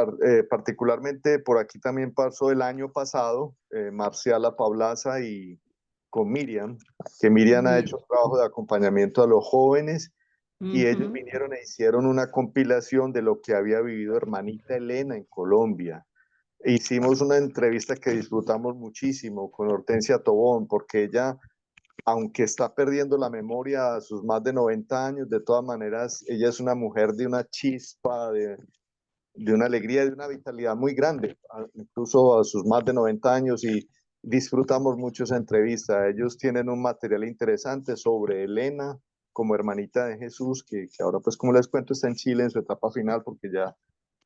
S5: particularmente por aquí también pasó el año pasado, Marciala Pablaza y con Miriam, que Miriam ha hecho un trabajo de acompañamiento a los jóvenes y ellos
S1: Ujú.
S5: vinieron e hicieron una compilación de lo que había vivido hermanita Elena en Colombia. Hicimos una entrevista que disfrutamos muchísimo con Hortensia Tobón, porque ella, aunque está perdiendo la memoria a sus más de 90 años, de todas maneras, ella es una mujer de una chispa, de una alegría, de una vitalidad muy grande, incluso a sus más de 90 años, y disfrutamos mucho esa entrevista. Ellos tienen un material interesante sobre Elena como hermanita de Jesús, que ahora pues como les cuento está en Chile en su etapa final, porque ya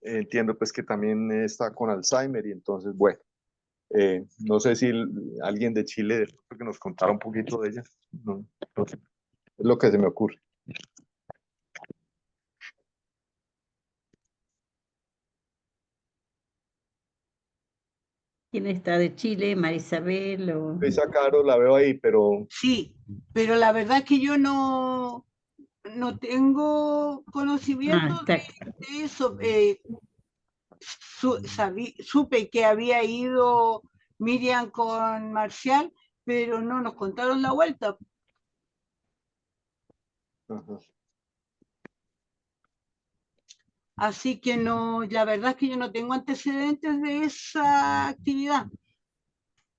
S5: entiendo pues que también está con Alzheimer, y entonces bueno, no sé si alguien de Chile que nos contara un poquito de ella, no, no sé, es lo que se me ocurre.
S1: ¿Quién está de Chile? ¿Marisabel o...?
S5: Luisa Caro la veo ahí, pero
S9: Sí, pero la verdad es que yo no tengo
S1: Ah,
S9: conocimiento
S1: está.
S9: de eso. Supe que había ido Miriam con Marcial, pero no nos contaron la vuelta.
S5: ajá.
S9: Así que no, la verdad es que yo no tengo antecedentes de esa actividad.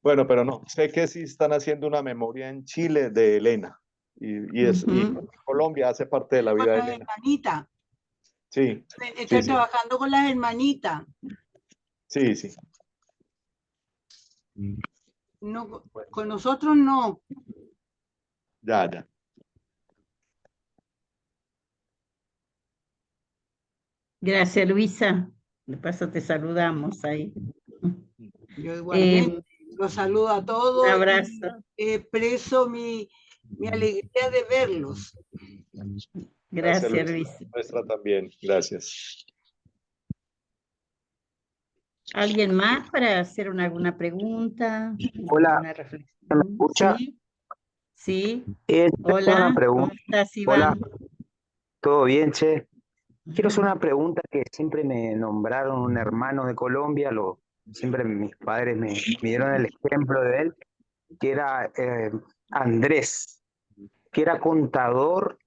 S5: Bueno, pero no, sé que sí están haciendo una memoria en Chile de Elena y
S1: Ujú.
S5: Colombia hace parte de la
S9: Con
S5: vida de
S9: las
S5: Elena.
S9: hermanitas,
S5: Sí, sí,
S9: están
S5: sí,
S9: trabajando con las hermanitas.
S5: sí, sí.
S9: No,
S5: Bueno,
S9: con nosotros no.
S5: ya, ya.
S1: Gracias, Luisa. De paso te saludamos ahí.
S9: Yo igualmente
S1: Eh,
S9: los saludo a
S1: un
S9: todos y
S1: abrazo.
S9: expreso mi alegría de verlos.
S5: Gracias,
S1: Gracias,
S5: Luisa.
S1: Luisa.
S5: Nuestra también, gracias.
S1: ¿Alguien más para hacer alguna pregunta?
S10: Hola,
S1: ¿Alguna
S10: ¿me
S1: reflexión?
S10: escucha?
S1: Sí, sí.
S10: Tengo una
S1: Hola, ¿cómo
S10: pregunta.
S1: estás,
S10: Hola,
S1: Iván?
S10: ¿todo bien, che? quiero hacer una pregunta que siempre me nombraron un hermano de Colombia, siempre mis padres me dieron el ejemplo de él, que era Andrés, que era contador,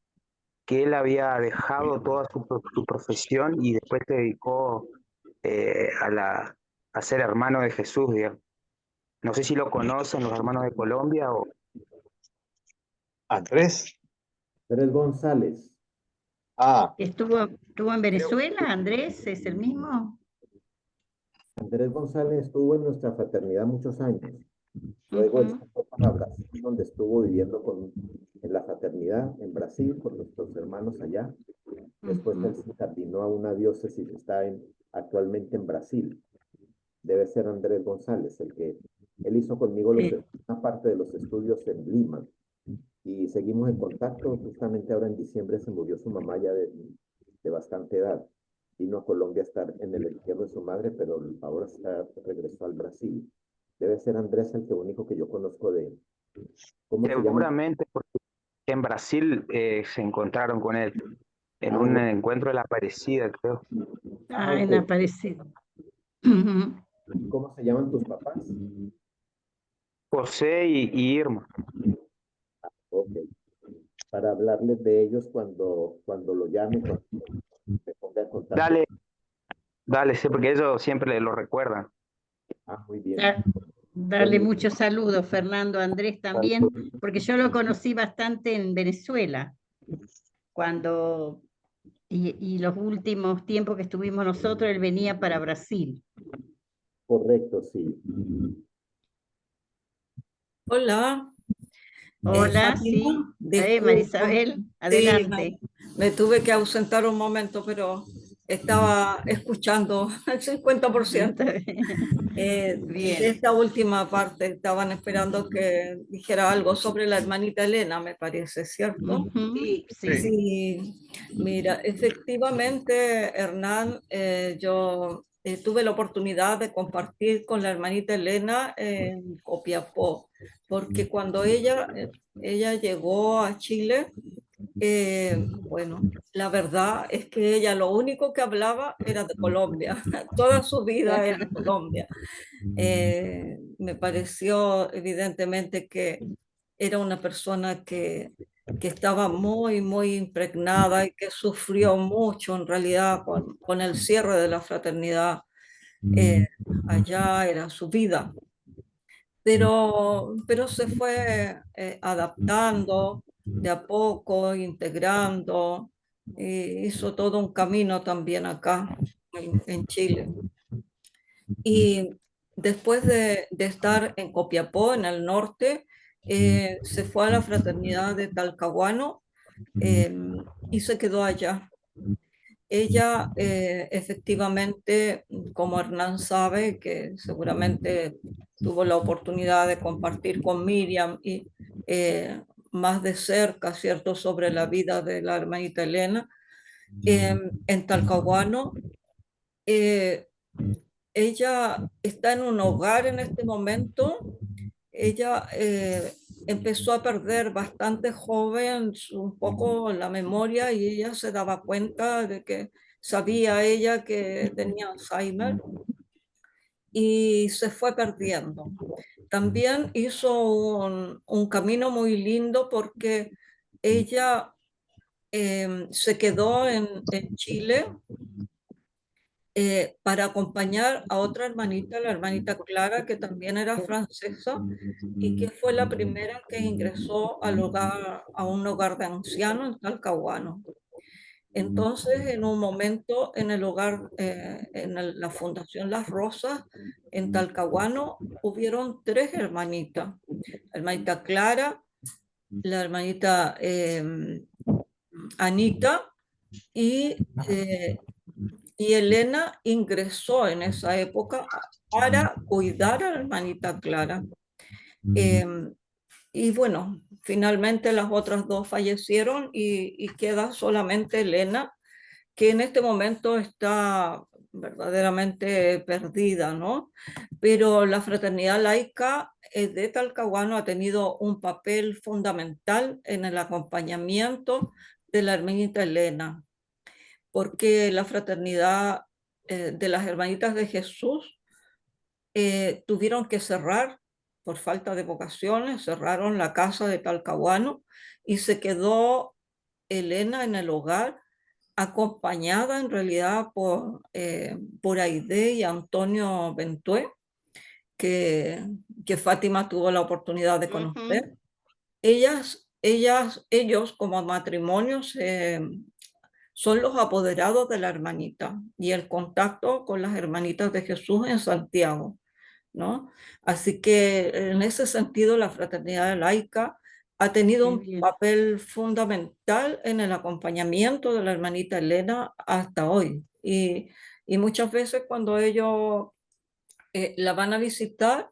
S10: que él había dejado toda su profesión y después se dedicó a ser hermano de Jesús, digamos. No sé si lo conocen los hermanos de Colombia o...
S5: Andrés.
S2: Andrés González.
S5: Ah,
S1: ¿Estuvo en Venezuela, Andrés? ¿Es el mismo?
S2: Andrés González estuvo en nuestra fraternidad muchos años. Luego él se fue para Brasil, donde estuvo viviendo en la fraternidad en Brasil con nuestros hermanos allá. Después él se encardinó a una diócesis que está actualmente en Brasil. Debe ser Andrés González, él hizo conmigo una parte de los estudios en Lima. Y seguimos en contacto. Justamente ahora en diciembre se murió su mamá ya de bastante edad. Vino a Colombia a estar en el entierro de su madre, pero ahora regresó al Brasil. Debe ser Andrés el único que yo conozco de él. ¿Cómo se llama?
S10: Seguramente porque en Brasil se encontraron con él en un encuentro de la Aparecida, creo.
S1: En Aparecida.
S2: ¿Cómo se llaman tus papás?
S10: José y Irma.
S2: Ok. Para hablarles de ellos cuando lo llame, cuando me ponga en contacto.
S10: Dale, sí, porque ellos siempre lo recuerdan.
S2: Muy bien.
S1: Dale muchos saludos, Fernando, Andrés también, porque yo lo conocí bastante en Venezuela, y los últimos tiempos que estuvimos nosotros, él venía para Brasil.
S2: Correcto, sí.
S11: Hola.
S1: Hola, sí. Marisabel, adelante.
S11: Sí, me tuve que ausentar un momento, pero estaba escuchando el 50%.
S1: Bien.
S11: De esta última parte estaban esperando que dijera algo sobre la hermanita Elena, me parece, ¿cierto? Sí. Mira, efectivamente, Hernán, yo tuve la oportunidad de compartir con la hermanita Elena en Copiapó, porque cuando ella llegó a Chile, bueno, la verdad es que ella lo único que hablaba era de Colombia, toda su vida era Colombia. Me pareció evidentemente que era una persona que estaba muy, muy impregnada y que sufrió mucho en realidad con el cierre de la fraternidad. Allá era su vida. Pero se fue adaptando de a poco, integrando, hizo todo un camino también acá en Chile. Y después de estar en Copiapó, en el norte, se fue a la fraternidad de Talcahuano y se quedó allá. Ella efectivamente, como Hernán sabe, que seguramente tuvo la oportunidad de compartir con Miriam y más de cerca, ¿cierto?, sobre la vida de la hermanita Elena, en Talcahuano. Ella está en un hogar en este momento. Ella empezó a perder bastante joven un poco la memoria y ella se daba cuenta de que sabía ella que tenía Alzheimer y se fue perdiendo. También hizo un camino muy lindo porque ella se quedó en Chile para acompañar a otra hermanita, la hermanita Clara, que también era francesa y que fue la primera que ingresó a un hogar de ancianos en Talcahuano. Entonces, en un momento, en el hogar, la Fundación Las Rosas, en Talcahuano, hubieron 3 hermanitas. La hermanita Clara, la hermanita Anita y Elena ingresó en esa época para cuidar a la hermanita Clara. Y bueno, finalmente las otras 2 fallecieron y queda solamente Elena, que en este momento está verdaderamente perdida, ¿no? Pero la fraternidad laica de Talcahuano ha tenido un papel fundamental en el acompañamiento de la hermanita Elena, porque la fraternidad de las Hermanitas de Jesús tuvieron que cerrar por falta de vocaciones, cerraron la casa de Talcahuano y se quedó Elena en el hogar, acompañada en realidad por Aide y Antonio Bentué, que Fátima tuvo la oportunidad de conocer. Ellos como matrimonio son los apoderados de la hermanita y el contacto con las Hermanitas de Jesús en Santiago, ¿no? Así que en ese sentido la fraternidad laica ha tenido un papel fundamental en el acompañamiento de la hermanita Elena hasta hoy. Y muchas veces cuando ellos la van a visitar,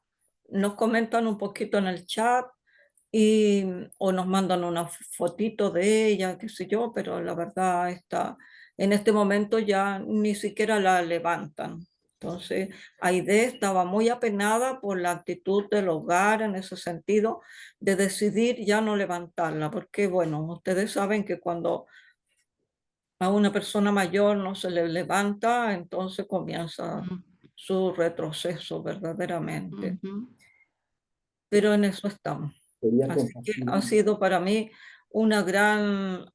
S11: nos comentan un poquito en el chat o nos mandan una fotito de ella, qué sé yo, pero la verdad en este momento ya ni siquiera la levantan. Entonces, Aide estaba muy apenada por la actitud del hogar en ese sentido de decidir ya no levantarla, porque bueno, ustedes saben que cuando a una persona mayor no se le levanta, entonces comienza su retroceso verdaderamente. Pero en eso estamos. Así que ha sido para mí una gran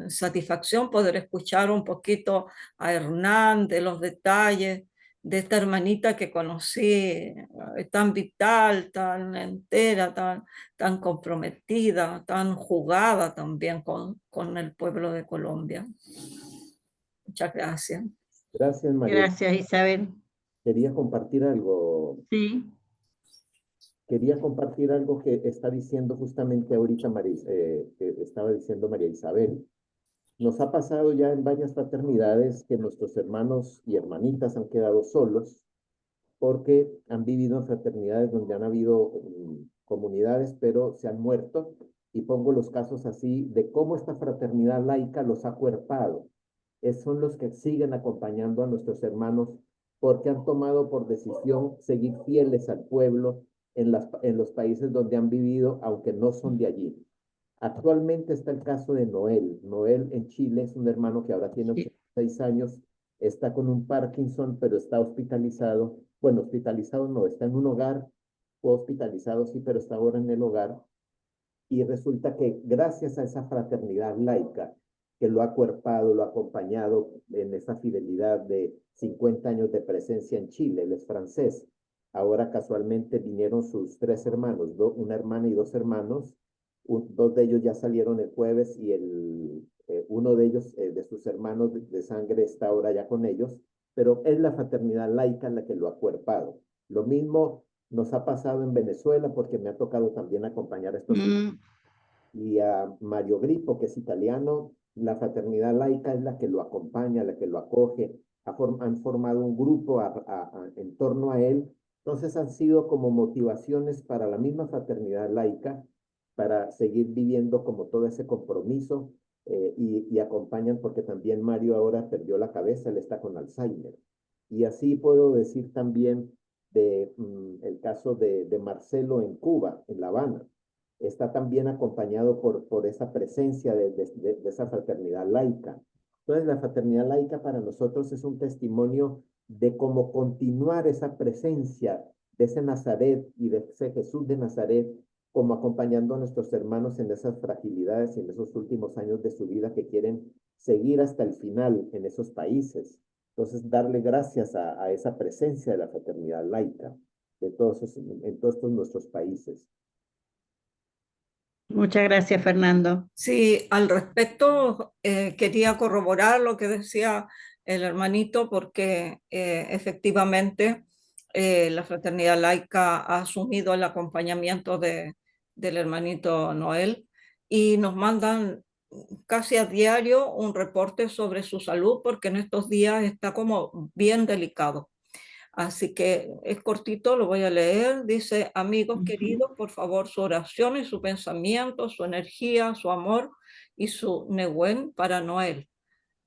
S11: satisfacción poder escuchar un poquito a Hernán de los detalles de esta hermanita que conocí, tan vital, tan entera, tan comprometida, tan jugada también con el pueblo de Colombia. Muchas gracias.
S2: Gracias, María.
S1: Gracias, Isabel.
S2: Quería compartir algo.
S1: Sí.
S2: Quería compartir algo que está diciendo justamente ahorita que estaba diciendo María Isabel. Nos ha pasado ya en varias fraternidades que nuestros hermanos y hermanitas han quedado solos porque han vivido en fraternidades donde han habido comunidades, pero se han muerto. Y pongo los casos así de cómo esta fraternidad laica los ha cuerpado. Son los que siguen acompañando a nuestros hermanos porque han tomado por decisión seguir fieles al pueblo en los países donde han vivido, aunque no son de allí. Actualmente está el caso de Noel. Noel en Chile es un hermano que ahora tiene 86 años, está con un Parkinson, pero está hospitalizado. Bueno, hospitalizado no, está en un hogar, fue hospitalizado sí, pero está ahora en el hogar. Y resulta que gracias a esa fraternidad laica que lo ha acuerpado, lo ha acompañado en esa fidelidad de 50 años de presencia en Chile, él es francés. Ahora casualmente vinieron sus 3 hermanos, una hermana y 2 hermanos. 2 de ellos ya salieron el jueves y uno de ellos, de sus hermanos de sangre, está ahora ya con ellos, pero es la fraternidad laica la que lo ha acuerpado. Lo mismo nos ha pasado en Venezuela porque me ha tocado también acompañar a estos y a Mario Grippo, que es italiano. La fraternidad laica es la que lo acompaña, la que lo acoge. Han formado un grupo en torno a él. Entonces han sido como motivaciones para la misma fraternidad laica para seguir viviendo como todo ese compromiso y acompañan porque también Mario ahora perdió la cabeza, él está con Alzheimer. Y así puedo decir también el caso de Marcelo en Cuba, en La Habana. Está también acompañado por esa presencia de esa fraternidad laica. Entonces la fraternidad laica para nosotros es un testimonio de cómo continuar esa presencia de ese Nazaret y de ese Jesús de Nazaret, como acompañando a nuestros hermanos en esas fragilidades y en esos últimos años de su vida que quieren seguir hasta el final en esos países. Entonces, darle gracias a esa presencia de la fraternidad laica en todos estos nuestros países.
S1: Muchas gracias, Fernando.
S11: Sí, al respecto, quería corroborar lo que decía el hermanito, porque efectivamente la fraternidad laica ha asumido el acompañamiento del hermanito Noel y nos mandan casi a diario un reporte sobre su salud, porque en estos días está como bien delicado. Así que es cortito, lo voy a leer. Dice: amigos queridos, por favor, su oración y su pensamiento, su energía, su amor y su Nehuen para Noel.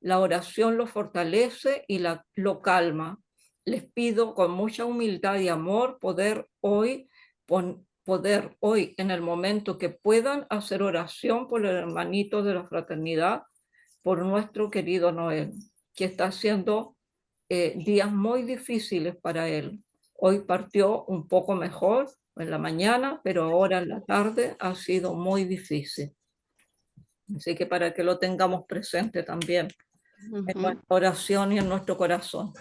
S11: La oración lo fortalece y lo calma. Les pido con mucha humildad y amor poder hoy, en el momento que puedan, hacer oración por el hermanito de la fraternidad por nuestro querido Noel, que está haciendo días muy difíciles para él. Hoy partió un poco mejor en la mañana, pero ahora en la tarde ha sido muy difícil. Así que para que lo tengamos presente también en nuestra oración y en nuestro corazón.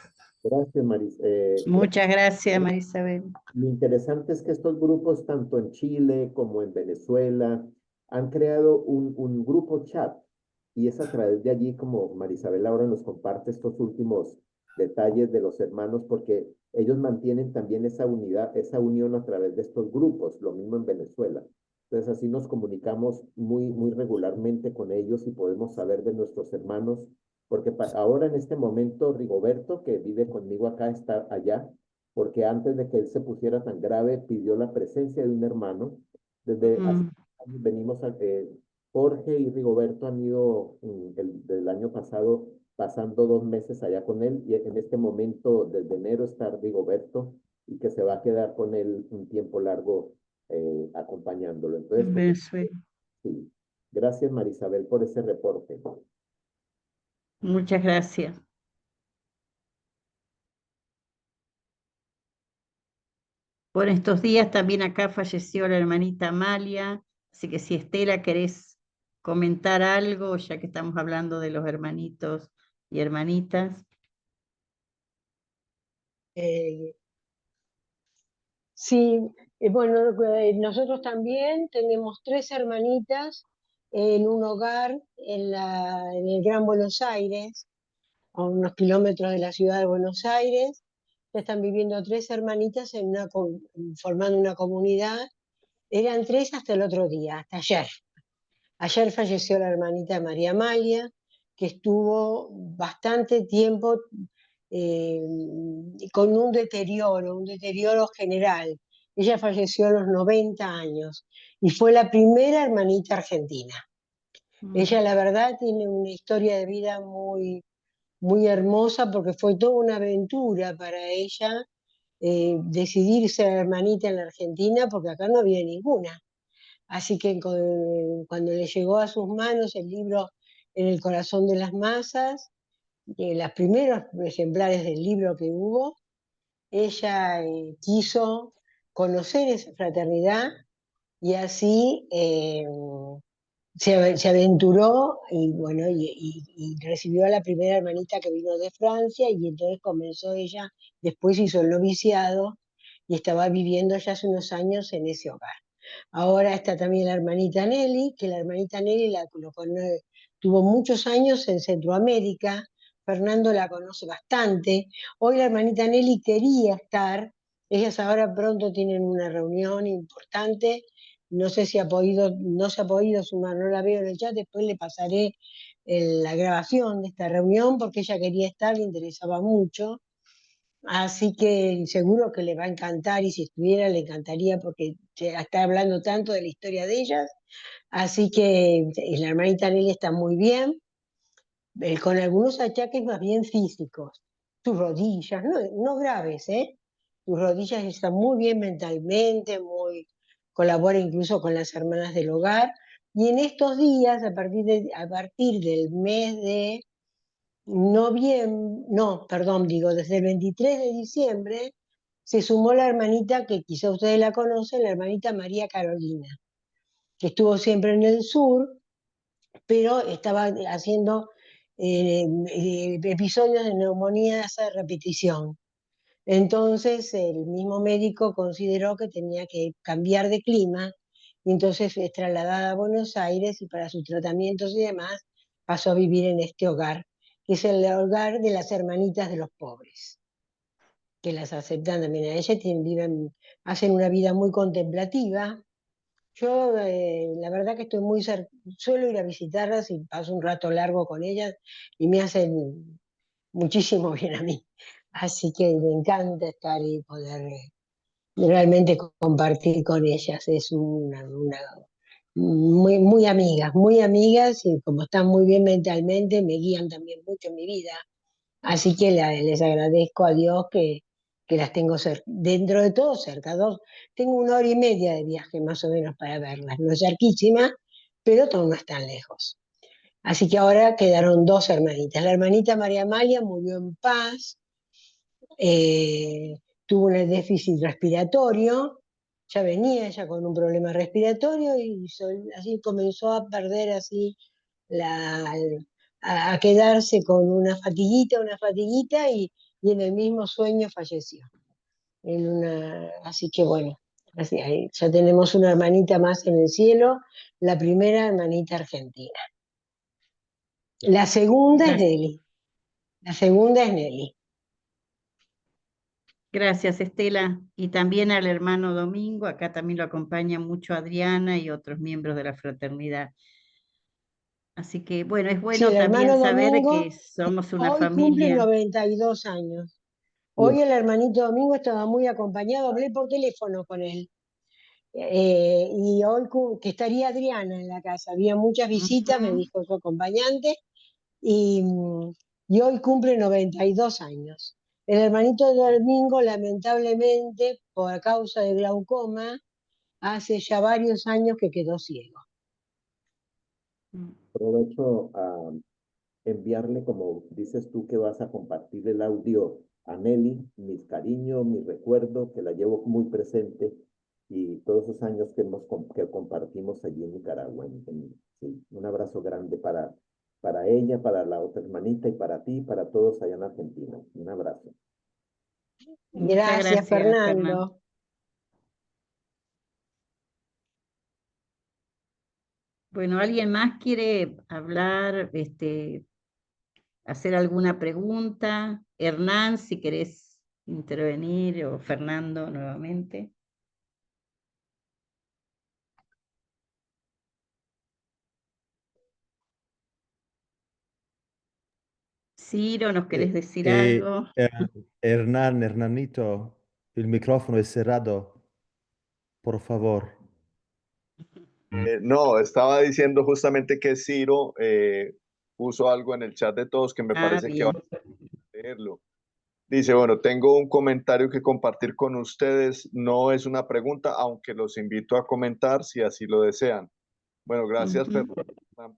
S2: Gracias,
S1: Muchas gracias, Marisabel.
S2: Lo interesante es que estos grupos, tanto en Chile como en Venezuela, han creado un grupo chat, y es a través de allí como Marisabel ahora nos comparte estos últimos detalles de los hermanos, porque ellos mantienen también esa unidad, esa unión a través de estos grupos, lo mismo en Venezuela. Entonces así nos comunicamos muy regularmente con ellos y podemos saber de nuestros hermanos, porque ahora en este momento Rigoberto, que vive conmigo acá, está allá, porque antes de que él se pusiera tan grave, pidió la presencia de un hermano. Desde hace años venimos a, Jorge y Rigoberto han ido del año pasado pasando 2 meses allá con él, y en este momento, desde enero, está Rigoberto, y que se va a quedar con él un tiempo largo acompañándolo. Entonces, sí. Gracias, Marisabel, por ese reporte.
S1: Muchas gracias. Por estos días también acá falleció la hermanita Amalia, así que si Estela querés comentar algo, ya que estamos hablando de los hermanitos y hermanitas.
S7: Sí, bueno, nosotros también tenemos 3 hermanitas en un hogar en el Gran Buenos Aires, a unos kilómetros de la ciudad de Buenos Aires. Están viviendo 3 hermanitas formando una comunidad. Eran 3 hasta el otro día, hasta ayer. Ayer falleció la hermanita María Amalia, que estuvo bastante tiempo con un deterioro general. Ella falleció a los 90 años y fue la primera hermanita argentina. Ella, la verdad, tiene una historia de vida muy hermosa, porque fue toda una aventura para ella decidir ser hermanita en la Argentina, porque acá no había ninguna. Así que cuando le llegó a sus manos el libro En el corazón de las masas, los primeros ejemplares del libro que hubo, ella quiso conocer esa fraternidad, y así se aventuró y, bueno, y recibió a la primera hermanita que vino de Francia, y entonces comenzó ella, después hizo el noviciado y estaba viviendo ya hace unos años en ese hogar. Ahora está también la hermanita Nelly, que la hermanita Nelly tuvo muchos años en Centroamérica. Fernando la conoce bastante. Hoy la hermanita Nelly quería estar, ellas ahora pronto tienen una reunión importante. No sé si no se ha podido sumar, no la veo en el chat, después le pasaré la grabación de esta reunión, porque ella quería estar, le interesaba mucho. Así que seguro que le va a encantar, y si estuviera le encantaría, porque está hablando tanto de la historia de ellas. Así que la hermanita Nelly está muy bien, con algunos achaques más bien físicos. Sus rodillas, no graves, sus rodillas están muy bien mentalmente, colabora incluso con las hermanas del hogar. Y en estos días, a partir del mes de desde el 23 de diciembre, se sumó la hermanita que quizá ustedes la conocen, la hermanita María Carolina, que estuvo siempre en el sur, pero estaba haciendo episodios de neumonía a repetición. Entonces el mismo médico consideró que tenía que cambiar de clima, y entonces es trasladada a Buenos Aires, y para sus tratamientos y demás pasó a vivir en este hogar, que es el hogar de las hermanitas de los pobres, que las aceptan también a ellas, hacen una vida muy contemplativa. Yo la verdad que estoy suelo ir a visitarlas y paso un rato largo con ellas, y me hacen muchísimo bien a mí. Así que me encanta estar y poder realmente compartir con ellas. Es muy amigas, y como están muy bien mentalmente, me guían también mucho en mi vida. Así que les agradezco a Dios que las tengo dentro de todo cerca. Tengo 1 hora y media de viaje más o menos para verlas. No es cerquísima, pero todo no es tan lejos. Así que ahora quedaron 2 hermanitas. La hermanita María Amalia murió en paz, tuvo un déficit respiratorio, ya venía ella con un problema respiratorio y así comenzó a perder así a quedarse con una fatiguita y en el mismo sueño falleció. Así que bueno, ya tenemos una hermanita más en el cielo, la primera hermanita argentina. La segunda es Nelly. La segunda es Nelly.
S1: Gracias, Estela. Y también al hermano Domingo, acá también lo acompaña mucho Adriana y otros miembros de la fraternidad. Así que, bueno, es
S7: Sí,
S1: bueno
S7: el
S1: también
S7: hermano
S1: saber
S7: Domingo
S1: que somos una
S7: hoy cumple
S1: familia.
S7: 92 años. Hoy el hermanito Domingo estaba muy acompañado, hablé por teléfono con él. Y hoy que estaría Adriana en la casa, había muchas visitas, me dijo su acompañante, y hoy cumple 92 años. El hermanito Domingo, lamentablemente, por causa de glaucoma, hace ya varios años que quedó ciego.
S2: Aprovecho a enviarle, como dices tú que vas a compartir el audio a Nelly, mis cariños, mi recuerdo, que la llevo muy presente y todos esos años que compartimos allí en Nicaragua. Sí, un abrazo grande para ella, para la otra hermanita y para ti, para todos allá en Argentina. Un abrazo.
S7: Gracias, Fernando.
S1: Bueno, ¿alguien más quiere hablar, hacer alguna pregunta? Hernán, si querés intervenir, o Fernando nuevamente. Ciro, ¿nos querés decir algo?
S4: Hernán, Hernanito, el micrófono es cerrado, por favor.
S5: No, estaba diciendo justamente que Ciro puso algo en el chat de todos que me parece que va a leerlo. Dice, bueno, tengo un comentario que compartir con ustedes. No es una pregunta, aunque los invito a comentar si así lo desean. Bueno, gracias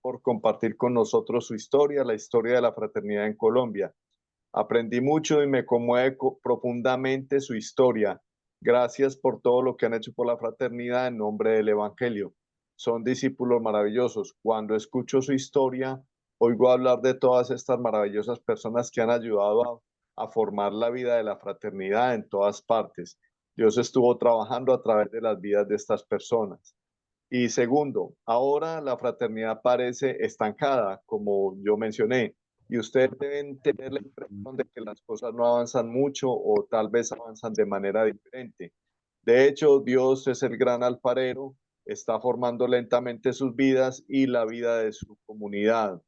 S5: por compartir con nosotros su historia, la historia de la fraternidad en Colombia. Aprendí mucho y me conmueve profundamente su historia. Gracias por todo lo que han hecho por la fraternidad en nombre del Evangelio. Son discípulos maravillosos. Cuando escucho su historia, oigo hablar de todas estas maravillosas personas que han ayudado a formar la vida de la fraternidad en todas partes. Dios estuvo trabajando a través de las vidas de estas personas. Y segundo, ahora la fraternidad parece estancada, como yo mencioné, y ustedes deben tener la impresión de que las cosas no avanzan mucho o tal vez avanzan de manera diferente. De hecho, Dios es el gran alfarero, está formando lentamente sus vidas y la vida de su comunidad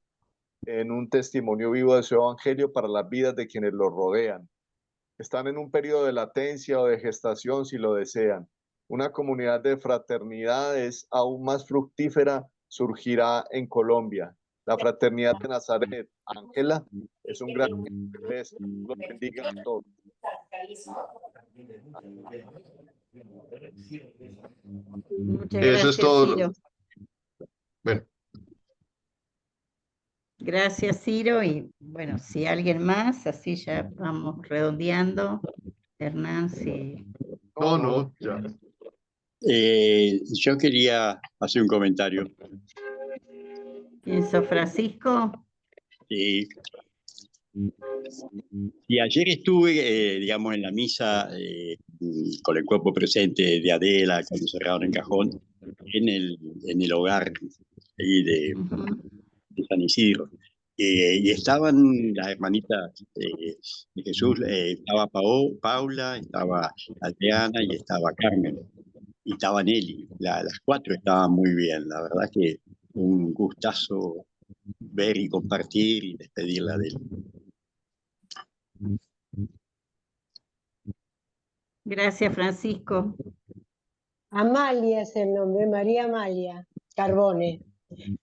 S5: en un testimonio vivo de su evangelio para las vidas de quienes los rodean. Están en un periodo de latencia o de gestación si lo desean. Una comunidad de fraternidades aún más fructífera surgirá en Colombia. La fraternidad de Nazaret, Ángela, es un gran ejemplo de esto. Los bendiga a todos.
S1: Muchas
S12: Eso
S1: gracias,
S12: es todo.
S1: Ciro.
S12: Bueno.
S1: Gracias, Ciro. Y bueno, si alguien más, así ya vamos redondeando. Hernán, sí.
S12: No, ya.
S13: Yo quería hacer un comentario.
S1: ¿Pienso Francisco?
S13: Y ayer estuve, digamos, en la misa con el cuerpo presente de Adela, cuando cerraron el cajón, en el hogar ahí de San Isidro. Y estaban las hermanitas de Jesús, estaba Paula, estaba Adriana y estaba Carmen. Y estaba Nelly. Las 4 estaban muy bien. La verdad que un gustazo ver y compartir y despedirla de él.
S1: Gracias, Francisco.
S7: Amalia es el nombre, María Amalia Carbone.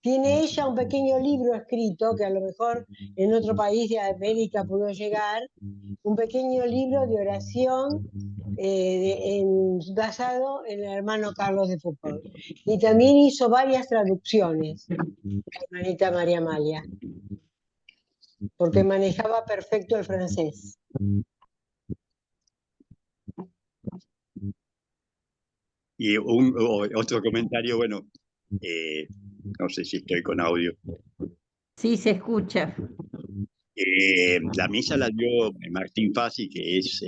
S7: Tiene ella un pequeño libro escrito, que a lo mejor en otro país de América pudo llegar, un pequeño libro de oración basado en el hermano Carlos de Foucault. Y también hizo varias traducciones, la hermanita María Amalia, porque manejaba perfecto el francés.
S13: Y otro comentario, bueno, no sé si estoy con audio.
S1: Sí, se escucha.
S13: La misa la dio Martín Fassi, que es,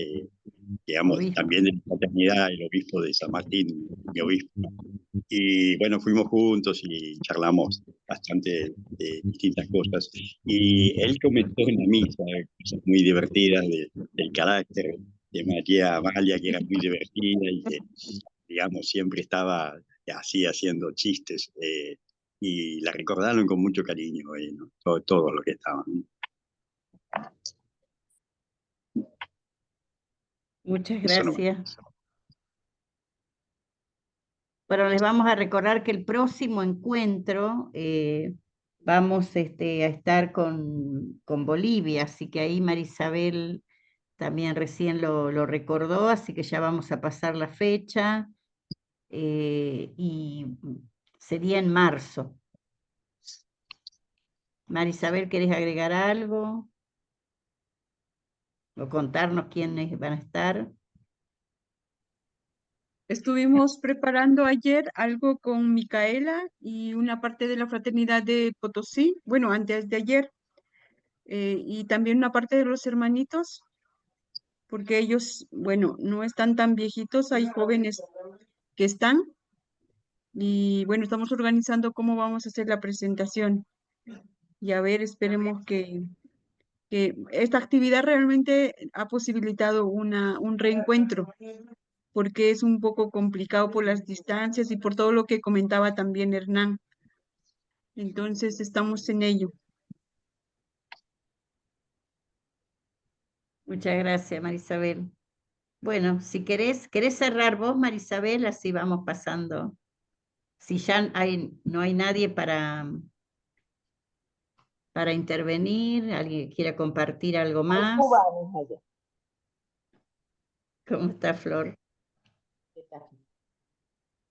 S13: digamos,
S1: Obispo.
S13: también de la fraternidad, el obispo de San Martín, mi obispo. Y bueno, fuimos juntos y charlamos bastante de distintas cosas. Y él comentó en la misa cosas muy divertidas del carácter de María Amalia, que era muy divertida y que, digamos, siempre estaba así haciendo chistes. Y la recordaron con mucho cariño, ¿no? Todo lo que estaban.
S1: Muchas
S13: Eso no.
S1: gracias. Bueno, les vamos a recordar que el próximo encuentro vamos a estar con Bolivia, así que ahí Marisabel también recién lo recordó, así que ya vamos a pasar la fecha y sería en marzo. Marisabel, ¿querés agregar algo? ¿O contarnos quiénes van a estar?
S8: Estuvimos preparando ayer algo con Micaela y una parte de la fraternidad de Potosí, bueno, antes de ayer, y también una parte de los hermanitos, porque ellos, bueno, no están tan viejitos, hay jóvenes que están, y bueno, estamos organizando cómo vamos a hacer la presentación. Y a ver, esperemos que esta actividad realmente ha posibilitado un reencuentro, porque es un poco complicado por las distancias y por todo lo que comentaba también Hernán. Entonces estamos en ello.
S1: Muchas gracias, Marisabel. Bueno, si querés cerrar vos, Marisabel, así vamos pasando. Si ya no hay nadie para intervenir, alguien que quiera compartir algo
S14: Hay
S1: más.
S14: cubanos allá.
S1: ¿Cómo está, Flor?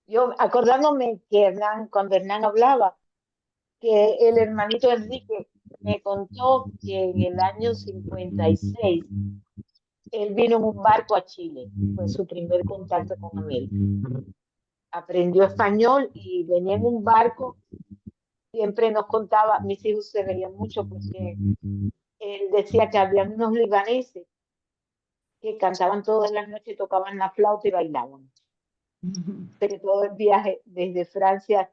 S14: Yo acordándome que cuando Hernán hablaba, que el hermanito Enrique me contó que en el año 56 él vino en un barco a Chile, fue su primer contacto con América. Aprendió español y venía en un barco, siempre nos contaba, mis hijos se reían mucho porque él decía que había unos libaneses que cantaban todas las noches, tocaban la flauta y bailaban. Pero todo el viaje desde Francia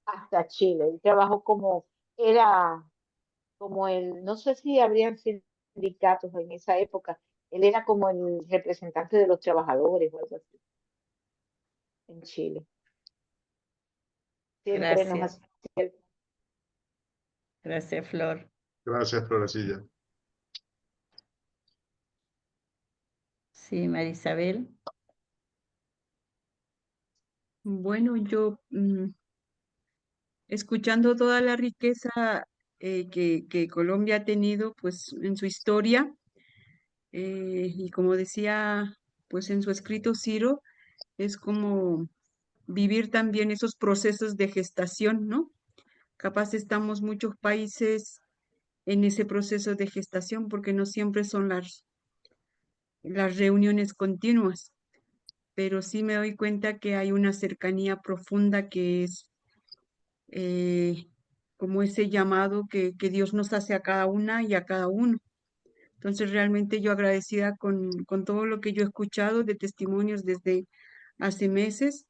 S14: hasta Chile. Él trabajó era como no sé si habrían sindicatos en esa época, él era como el representante de los trabajadores o algo así en Chile. Siempre nos
S1: Gracias.
S14: hacía.
S1: Gracias, Flor.
S12: Gracias, Florecilla.
S1: Sí, Marisabel.
S8: Bueno, yo escuchando toda la riqueza que Colombia ha tenido pues en su historia y como decía pues en su escrito Ciro, es como vivir también esos procesos de gestación, ¿no? Capaz estamos muchos países en ese proceso de gestación porque no siempre son las reuniones continuas, pero sí me doy cuenta que hay una cercanía profunda que es como ese llamado que Dios nos hace a cada una y a cada uno. Entonces realmente yo agradecida con todo lo que yo he escuchado de testimonios desde hace meses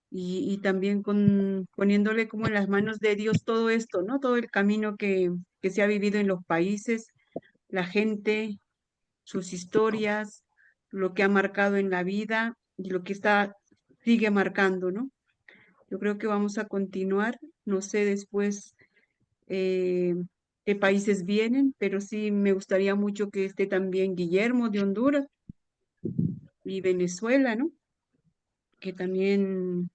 S8: y también poniéndole como en las manos de Dios todo esto, ¿no? Todo el camino que se ha vivido en los países, la gente, sus historias, lo que ha marcado en la vida y lo que sigue marcando, ¿no? Yo creo que vamos a continuar, no sé después qué países vienen, pero sí me gustaría mucho que esté también Guillermo de Honduras y Venezuela, ¿no? Que también,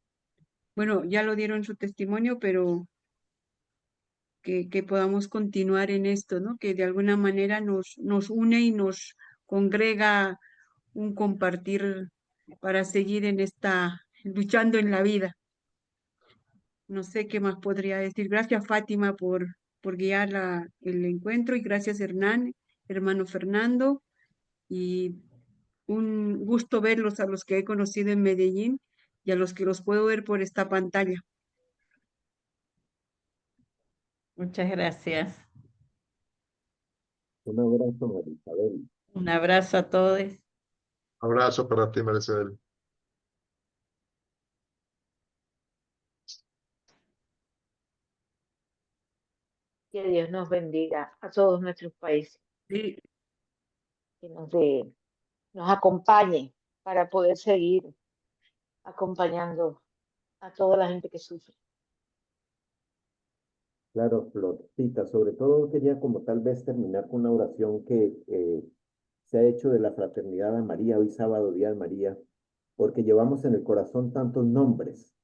S8: bueno, ya lo dieron su testimonio, pero que podamos continuar en esto, ¿no? Que de alguna manera nos une y nos congrega un compartir para seguir luchando en la vida. No sé qué más podría decir. Gracias, Fátima, por guiar el encuentro, y gracias, Hernán, hermano Fernando, y un gusto verlos a los que he conocido en Medellín y a los que los puedo ver por esta pantalla.
S1: Muchas gracias.
S2: Un abrazo, María Isabel.
S1: Un abrazo a todos.
S12: Abrazo para ti, Maricel.
S14: Que Dios nos bendiga a todos nuestros países.
S8: Sí.
S14: Que nos acompañe para poder seguir acompañando a toda la gente que sufre.
S2: Claro, Florcita, sobre todo quería como tal vez terminar con una oración que se ha hecho de la Fraternidad de María, hoy sábado, Día de María, porque llevamos en el corazón tantos nombres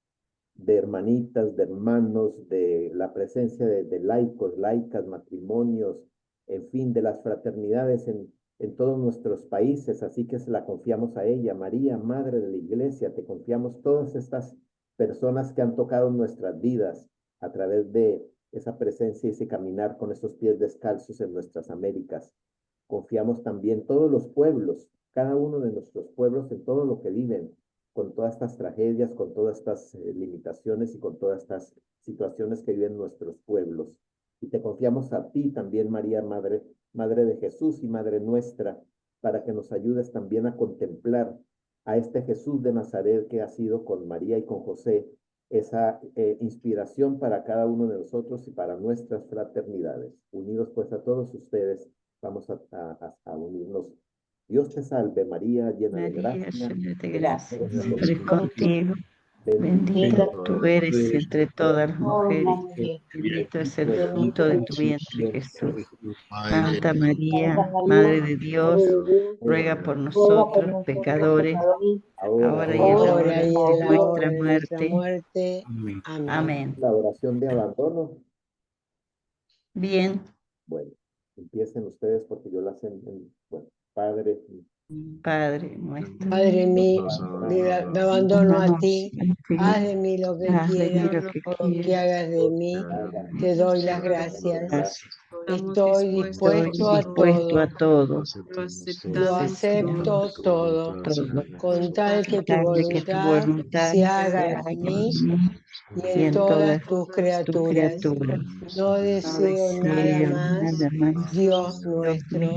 S2: de hermanitas, de hermanos, de la presencia de laicos, laicas, matrimonios, en fin, de las fraternidades en todos nuestros países, así que se la confiamos a ella. María, Madre de la Iglesia, te confiamos todas estas personas que han tocado nuestras vidas a través de esa presencia y ese caminar con esos pies descalzos en nuestras Américas. Confiamos también todos los pueblos, cada uno de nuestros pueblos en todo lo que viven, con todas estas tragedias, con todas estas limitaciones y con todas estas situaciones que viven nuestros pueblos. Y te confiamos a ti también, María, Madre de Jesús y Madre nuestra, para que nos ayudes también a contemplar a este Jesús de Nazaret que ha sido con María y con José, esa inspiración para cada uno de nosotros y para nuestras fraternidades. Unidos pues a todos ustedes, vamos a unirnos. Dios te salve, María, llena de gracia.
S1: Llena de
S14: Gracias.
S1: gracia, el Señor es contigo. Bendita tú eres entre todas las mujeres, bendito es el fruto de tu vientre, Jesús. Santa María, Madre de Dios, ruega por nosotros pecadores, ahora y en la
S7: Ahora
S1: hora
S7: y en
S1: de
S7: la
S1: nuestra
S7: hora de nuestra
S1: muerte.
S7: muerte. Amén.
S1: Amén.
S2: La oración de abandono.
S1: Bien.
S2: Bueno, empiecen ustedes porque yo la sé bueno, Padre.
S1: Padre nuestro.
S7: Padre mío, me abandono a ti, haz de mí lo que
S1: Haz de mí
S7: quieras,
S1: lo que
S7: lo que
S1: quieras.
S7: hagas de mí, te doy las gracias. Estoy dispuesto a
S1: Dispuesto a
S7: todo,
S1: todo.
S7: lo acepto todo, con tal que tu
S1: Tal que tu
S7: voluntad
S1: voluntad
S7: se haga en mí y en todas tus criaturas. No deseo nada más, Dios nuestro.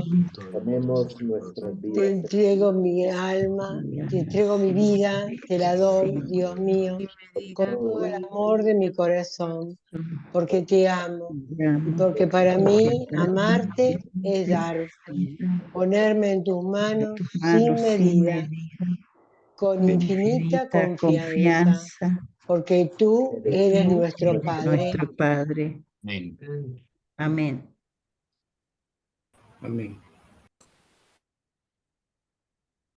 S2: Ponemos nuestras
S7: Te
S2: vidas.
S7: entrego mi alma, te entrego mi vida, te la doy, Dios mío, con todo el amor de mi corazón, porque te amo y porque para mí amarte es dar, ponerme en tus manos sin medida, con infinita confianza, porque tú eres nuestro Padre.
S1: Nuestro Padre.
S6: Amén.
S1: Amén.
S6: Amén.